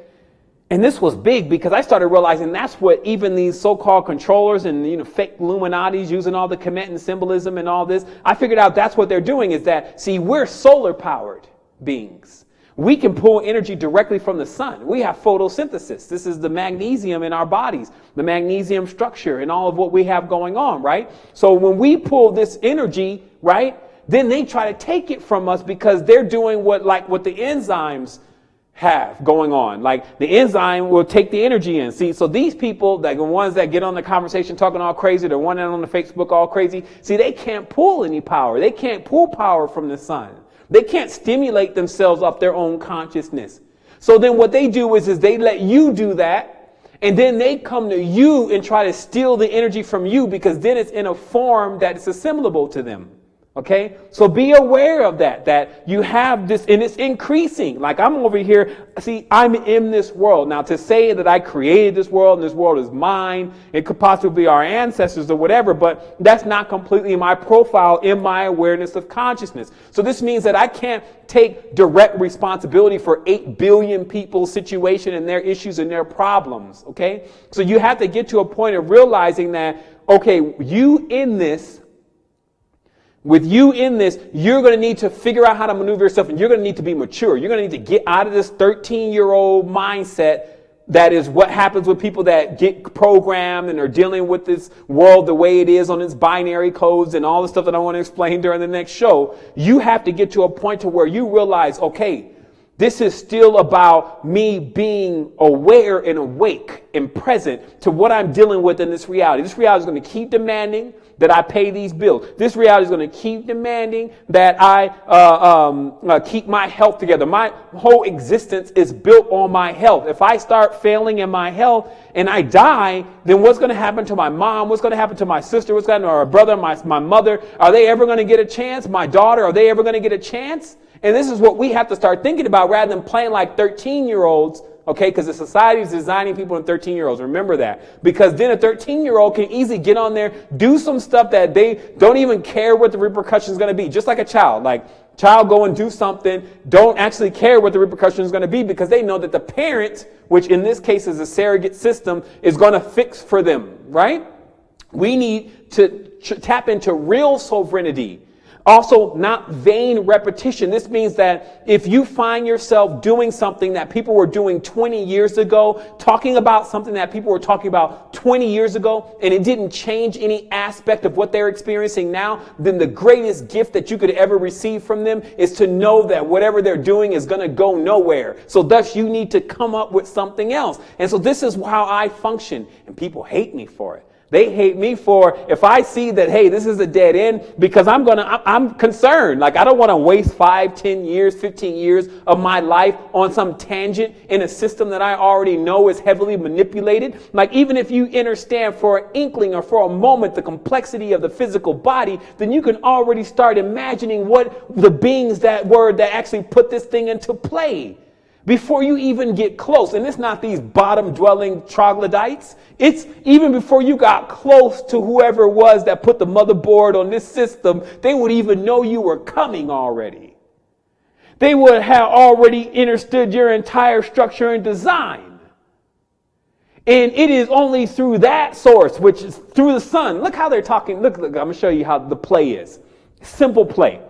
And this was big because I started realizing that's what even these so-called controllers and fake Illuminatis using all the Kemetan symbolism and all this. I figured out that's what they're doing is that, see, we're solar powered beings. We can pull energy directly from the sun. We have photosynthesis. This is the magnesium in our bodies, the magnesium structure and all of what we have going on, right? So when we pull this energy, right, then they try to take it from us because they're doing what the enzymes have going on. Like the enzyme will take the energy in. See, so these people, like the ones that get on the conversation talking all crazy, the one that on the Facebook all crazy, see, they can't pull any power. They can't pull power from the sun. They can't stimulate themselves off their own consciousness. So then what they do is they let you do that, and then they come to you and try to steal the energy from you because then it's in a form that is assimilable to them. Okay, so be aware of that you have this, and it's increasing. Like I'm over here, see, I'm in this world. Now to say that I created this world and this world is mine, it could possibly be our ancestors or whatever, but that's not completely my profile in my awareness of consciousness. So this means that I can't take direct responsibility for 8 billion people's situation and their issues and their problems. Okay, so you have to get to a point of realizing that, okay, with you in this, you're going to need to figure out how to maneuver yourself, and you're going to need to be mature. You're going to need to get out of this 13-year-old mindset that is what happens with people that get programmed and are dealing with this world the way it is on its binary codes and all the stuff that I want to explain during the next show. You have to get to a point to where you realize, okay, this is still about me being aware and awake and present to what I'm dealing with in this reality. This reality is going to keep demanding that I pay these bills. This reality is going to keep demanding that I keep my health together. My whole existence is built on my health. If I start failing in my health and I die, then what's going to happen to my mom? What's going to happen to my sister? What's going to happen to my brother, my mother? Are they ever going to get a chance? My daughter, are they ever going to get a chance? And this is what we have to start thinking about rather than playing like 13-year-olds. Okay, because the society is designing people in 13-year-olds. Remember that. Because then a 13-year-old can easily get on there, do some stuff that they don't even care what the repercussion is going to be. Just like a child. Like, child go and do something, don't actually care what the repercussion is going to be because they know that the parent, which in this case is a surrogate system, is going to fix for them, right? We need to tap into real sovereignty. Also, not vain repetition. This means that if you find yourself doing something that people were doing 20 years ago, talking about something that people were talking about 20 years ago, and it didn't change any aspect of what they're experiencing now, then the greatest gift that you could ever receive from them is to know that whatever they're doing is going to go nowhere. So thus you need to come up with something else. And so this is how I function. And people hate me for it. They hate me for if I see that, hey, this is a dead end, because I'm concerned. Like, I don't want to waste 5, 10 years, 15 years of my life on some tangent in a system that I already know is heavily manipulated. Like, even if you understand for an inkling or for a moment the complexity of the physical body, then you can already start imagining what the beings that actually put this thing into play before you even get close. And it's not these bottom-dwelling troglodytes. It's even before you got close to whoever it was that put the motherboard on this system, they would even know you were coming already. They would have already understood your entire structure and design. And it is only through that source, which is through the sun. Look how they're talking. Look, I'm going to show you how the play is. Simple play.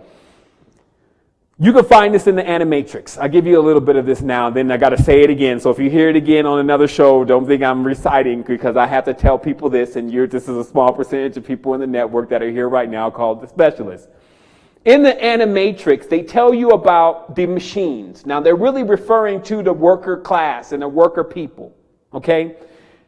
You can find this in the Animatrix. I'll give you a little bit of this now, then I got to say it again. So if you hear it again on another show, don't think I'm reciting, because I have to tell people this, and this is a small percentage of people in the network that are here right now called the specialists. In the Animatrix, they tell you about the machines. Now, they're really referring to the worker class and the worker people, okay?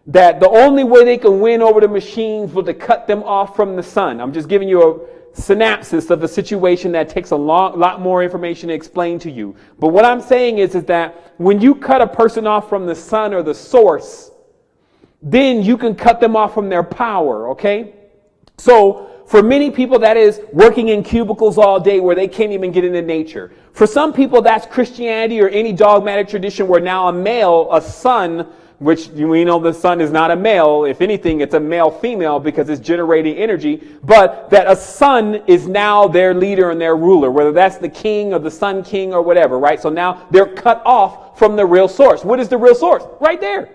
That the only way they can win over the machines was to cut them off from the sun. I'm just giving you a synopsis of a situation that takes a lot more information to explain to you. But what I'm saying is that when you cut a person off from the sun or the source, then you can cut them off from their power, okay? So for many people, that is working in cubicles all day where they can't even get into nature. For some people, that's Christianity or any dogmatic tradition where now a son, which we know the sun is not a male. If anything, it's a male-female because it's generating energy. But that a son is now their leader and their ruler, whether that's the king or the sun king or whatever, right? So now they're cut off from the real source. What is the real source? Right there.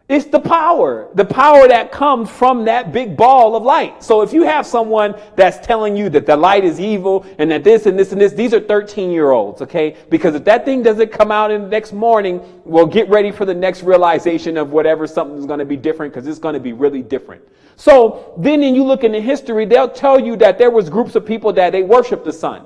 It's the power that comes from that big ball of light. So if you have someone that's telling you that the light is evil and that this and this and this, these are 13-year-olds, okay? Because if that thing doesn't come out in the next morning, well, get ready for the next realization of whatever something's going to be different, because it's going to be really different. So then you look into history, they'll tell you that there was groups of people that they worship the sun.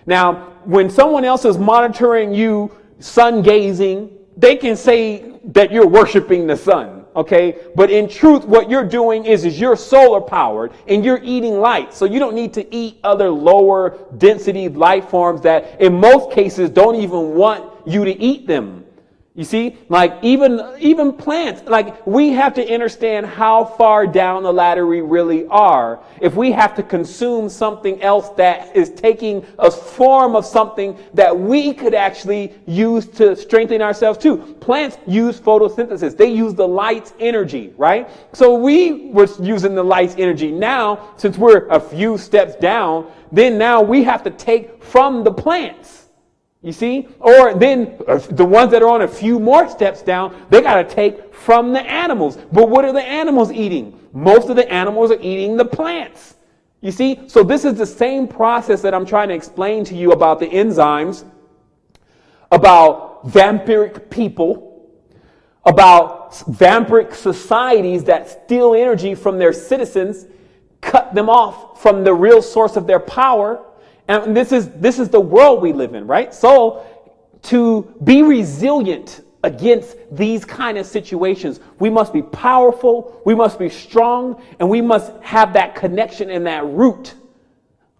Now, when someone else is monitoring you sun gazing, they can say that you're worshiping the sun, okay? But in truth, what you're doing is you're solar powered and you're eating light. So you don't need to eat other lower density life forms that in most cases don't even want you to eat them. You see, like even plants, like we have to understand how far down the ladder we really are. If we have to consume something else that is taking a form of something that we could actually use to strengthen ourselves too. Plants use photosynthesis. They use the light's energy, right? So we were using the light's energy. Now, since we're a few steps down, then now we have to take from the plants. You see? Or then the ones that are on a few more steps down, they got to take from the animals. But what are the animals eating? Most of the animals are eating the plants. You see? So this is the same process that I'm trying to explain to you about the enzymes, about vampiric people, about vampiric societies that steal energy from their citizens, cut them off from the real source of their power. And this is the world we live in, right? So to be resilient against these kind of situations, we must be powerful, we must be strong, and we must have that connection and that root.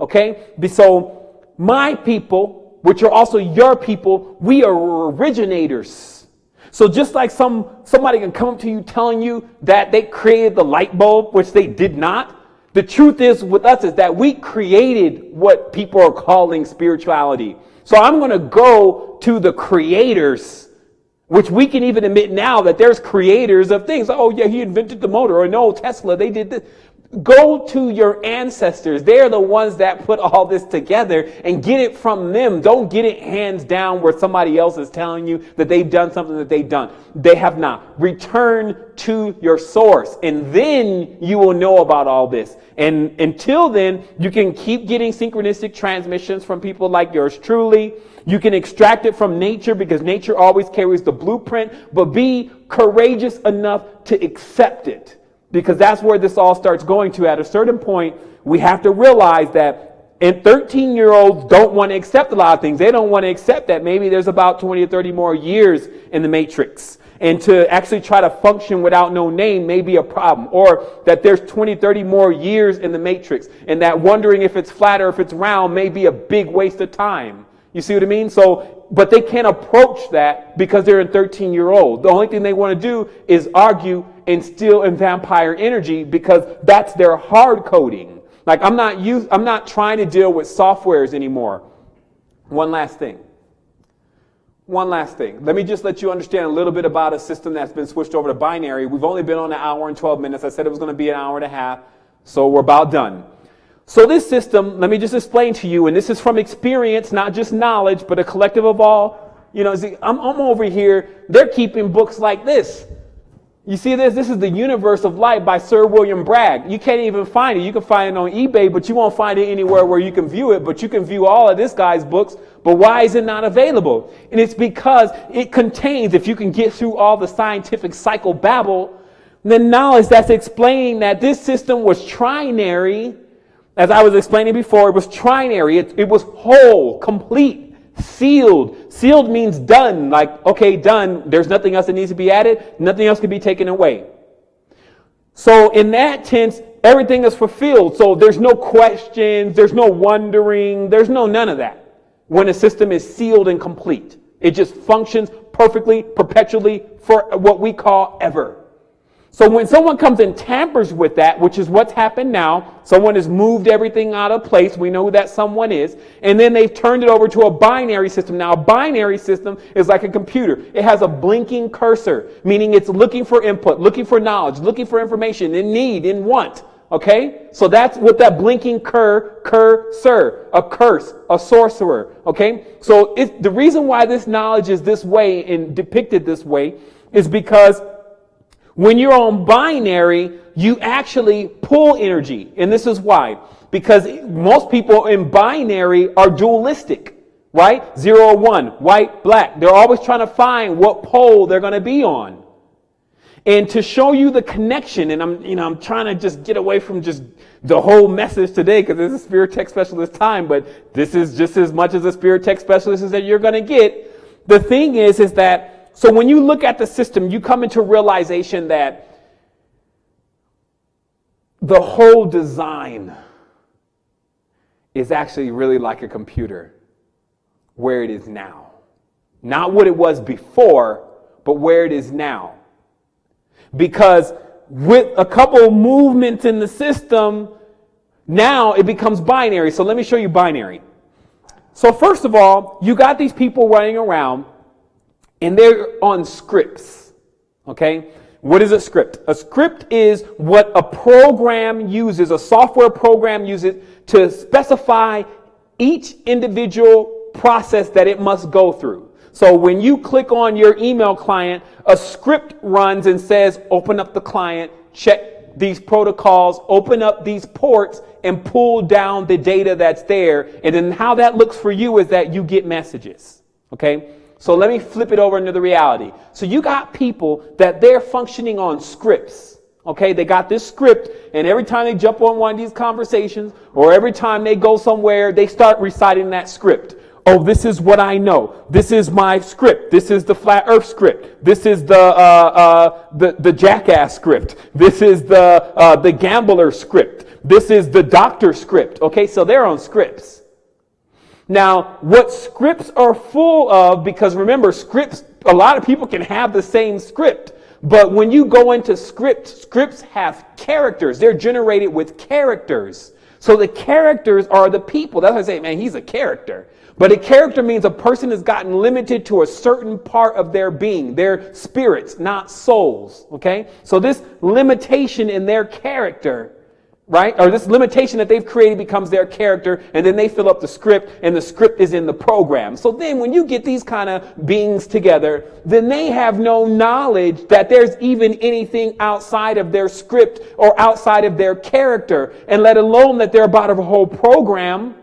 Okay? So my people, which are also your people, we are originators. So just like somebody can come up to you telling you that they created the light bulb, which they did not, the truth is with us is that we created what people are calling spirituality. So I'm going to go to the creators, which we can even admit now that there's creators of things. Oh yeah, he invented the motor, or no, Tesla, they did this. Go to your ancestors. They're the ones that put all this together, and get it from them. Don't get it hands down where somebody else is telling you that they've done something that they've done. They have not. Return to your source, and then you will know about all this. And until then, you can keep getting synchronistic transmissions from people like yours truly. You can extract it from nature because nature always carries the blueprint, but be courageous enough to accept it. Because that's where this all starts going to. At a certain point, we have to realize that 13-year-olds don't want to accept a lot of things. They don't want to accept that maybe there's about 20 or 30 more years in the matrix. And to actually try to function without no name may be a problem. Or that there's 20, 30 more years in the matrix. And that wondering if it's flat or if it's round may be a big waste of time. You see what I mean? So, but they can't approach that because they're a 13-year-old. The only thing they want to do is argue and steal in vampire energy because that's their hard coding. Like I'm not trying to deal with softwares anymore. One last thing. Let me just let you understand a little bit about a system that's been switched over to binary. We've only been on an hour and 12 minutes. I said it was going to be an hour and a half. So we're about done. So this system, let me just explain to you, and this is from experience, not just knowledge, but a collective of all. You know, see, I'm over here. They're keeping books like this. You see this? This is The Universe of Light by Sir William Bragg. You can't even find it. You can find it on eBay, but you won't find it anywhere where you can view it. But you can view all of this guy's books. But why is it not available? And it's because it contains, if you can get through all the scientific psychobabble, the knowledge that's explaining that this system was trinary. As I was explaining before, it was trinary. It was whole, complete. Sealed. Sealed means done. Like, okay, done. There's nothing else that needs to be added. Nothing else can be taken away. So in that tense, everything is fulfilled. So there's no questions. There's no wondering. There's no none of that. When a system is sealed and complete, it just functions perfectly, perpetually for what we call ever. So when someone comes and tampers with that, which is what's happened now, someone has moved everything out of place. We know who that someone is. And then they've turned it over to a binary system. Now, a binary system is like a computer. It has a blinking cursor, meaning it's looking for input, looking for knowledge, looking for information, in need, in want. Okay? So that's what that blinking cursor, a curse, a sorcerer. Okay? So the reason why this knowledge is this way and depicted this way is because when you're on binary, you actually pull energy. And this is why. Because most people in binary are dualistic, right? 0 or 1, white, black. They're always trying to find what pole they're going to be on. And to show you the connection, and I'm trying to just get away from just the whole message today because this is Spiritech specialist time, but this is just as much as a Spiritech specialist as that you're going to get. The thing is that so when you look at the system, you come into realization that the whole design is actually really like a computer, where it is now. Not what it was before, but where it is now. Because with a couple of movements in the system, now it becomes binary. So let me show you binary. So first of all, you got these people running around, and they're on scripts, okay? What is a script? A script is what a program uses, a software program uses to specify each individual process that it must go through. So when you click on your email client, a script runs and says, open up the client, check these protocols, open up these ports, and pull down the data that's there. And then how that looks for you is that you get messages, okay? So let me flip it over into the reality. So you got people that they're functioning on scripts. Okay, they got this script, and every time they jump on one of these conversations, or every time they go somewhere, they start reciting that script. Oh, this is what I know. This is my script. This is the flat earth script. This is the jackass script. This is the gambler script. This is the doctor script. Okay, so they're on scripts. Now, what scripts are full of, because remember, scripts, a lot of people can have the same script, but when you go into scripts have characters. They're generated with characters. So the characters are the people. That's why I say, man, he's a character. But a character means a person has gotten limited to a certain part of their being, their spirits, not souls. Okay? So this limitation in their character, right? Or this limitation that they've created becomes their character, and then they fill up the script, and the script is in the program. So then when you get these kind of beings together, then they have no knowledge that there's even anything outside of their script or outside of their character, and let alone that they're about a whole program.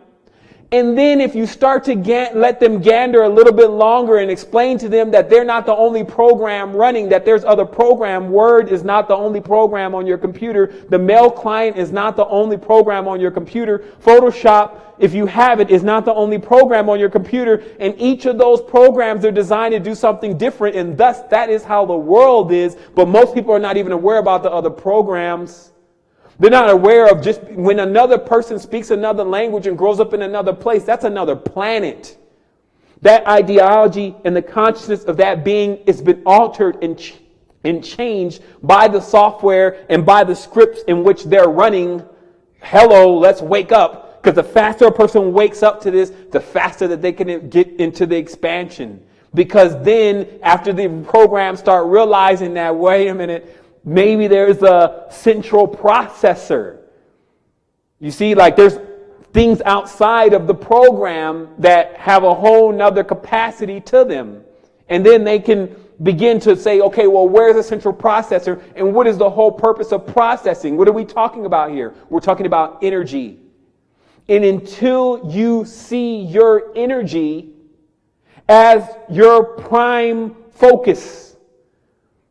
And then if you start to let them gander a little bit longer and explain to them that they're not the only program running, that there's other program. Word is not the only program on your computer. The mail client is not the only program on your computer. Photoshop, if you have it, is not the only program on your computer. And each of those programs are designed to do something different. And thus, that is how the world is. But most people are not even aware about the other programs. They're not aware of just when another person speaks another language and grows up in another place, that's another planet. That ideology and the consciousness of that being has been altered and changed by the software and by the scripts in which they're running. Hello, let's wake up. Because the faster a person wakes up to this, the faster that they can get into the expansion. Because then after the programs start realizing that, wait a minute, maybe there's a central processor. You see, like there's things outside of the program that have a whole nother capacity to them. And then they can begin to say, okay, well, where's the central processor? And what is the whole purpose of processing? What are we talking about here? We're talking about energy. And until you see your energy as your prime focus,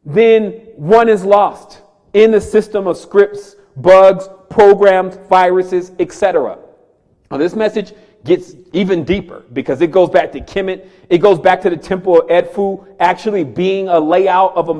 then one is lost in the system of scripts, bugs, programs, viruses, etc. Now this message gets even deeper because it goes back to Kemet. It goes back to the temple of Edfu actually being a layout of a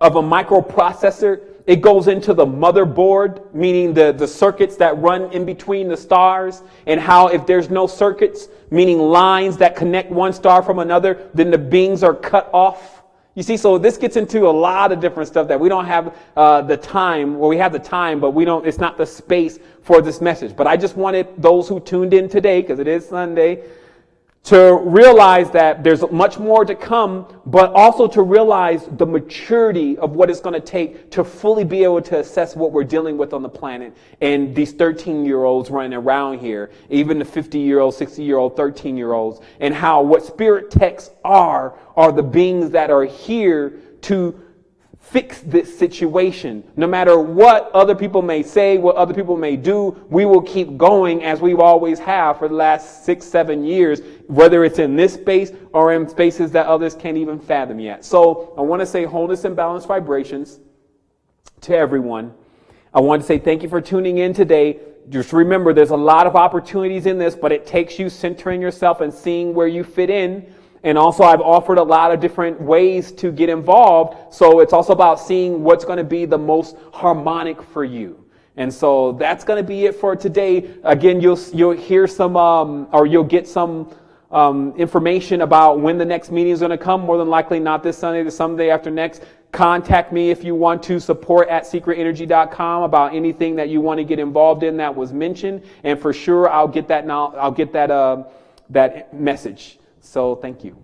microprocessor. It goes into the motherboard, meaning the circuits that run in between the stars, and how if there's no circuits, meaning lines that connect one star from another, then the beings are cut off. You see, so this gets into a lot of different stuff that we don't have the time. Well, we have the time, but we don't. It's not the space for this message. But I just wanted those who tuned in today, because it is Sunday, to realize that there's much more to come, but also to realize the maturity of what it's going to take to fully be able to assess what we're dealing with on the planet. And these 13-year-olds running around here, even the 50-year-old, 60-year-old, 13-year-olds, and how what Spiritechs are the beings that are here to fix this situation. No matter what other people may say, what other people may do, we will keep going as we've always have for the last 6-7 years, whether it's in this space or in spaces that others can't even fathom yet. So I want to say wholeness and balanced vibrations to everyone. I want to say thank you for tuning in today. Just remember, there's a lot of opportunities in this, but it takes you centering yourself and seeing where you fit in. And also, I've offered a lot of different ways to get involved. So it's also about seeing what's going to be the most harmonic for you. And so that's going to be it for today. Again, you'll hear some, or you'll get some information about when the next meeting is going to come. More than likely not this Sunday, the Sunday after next. Contact me if you want to, support@secretenergy.com, about anything that you want to get involved in that was mentioned. And for sure, I'll get that now. I'll get that message. So thank you.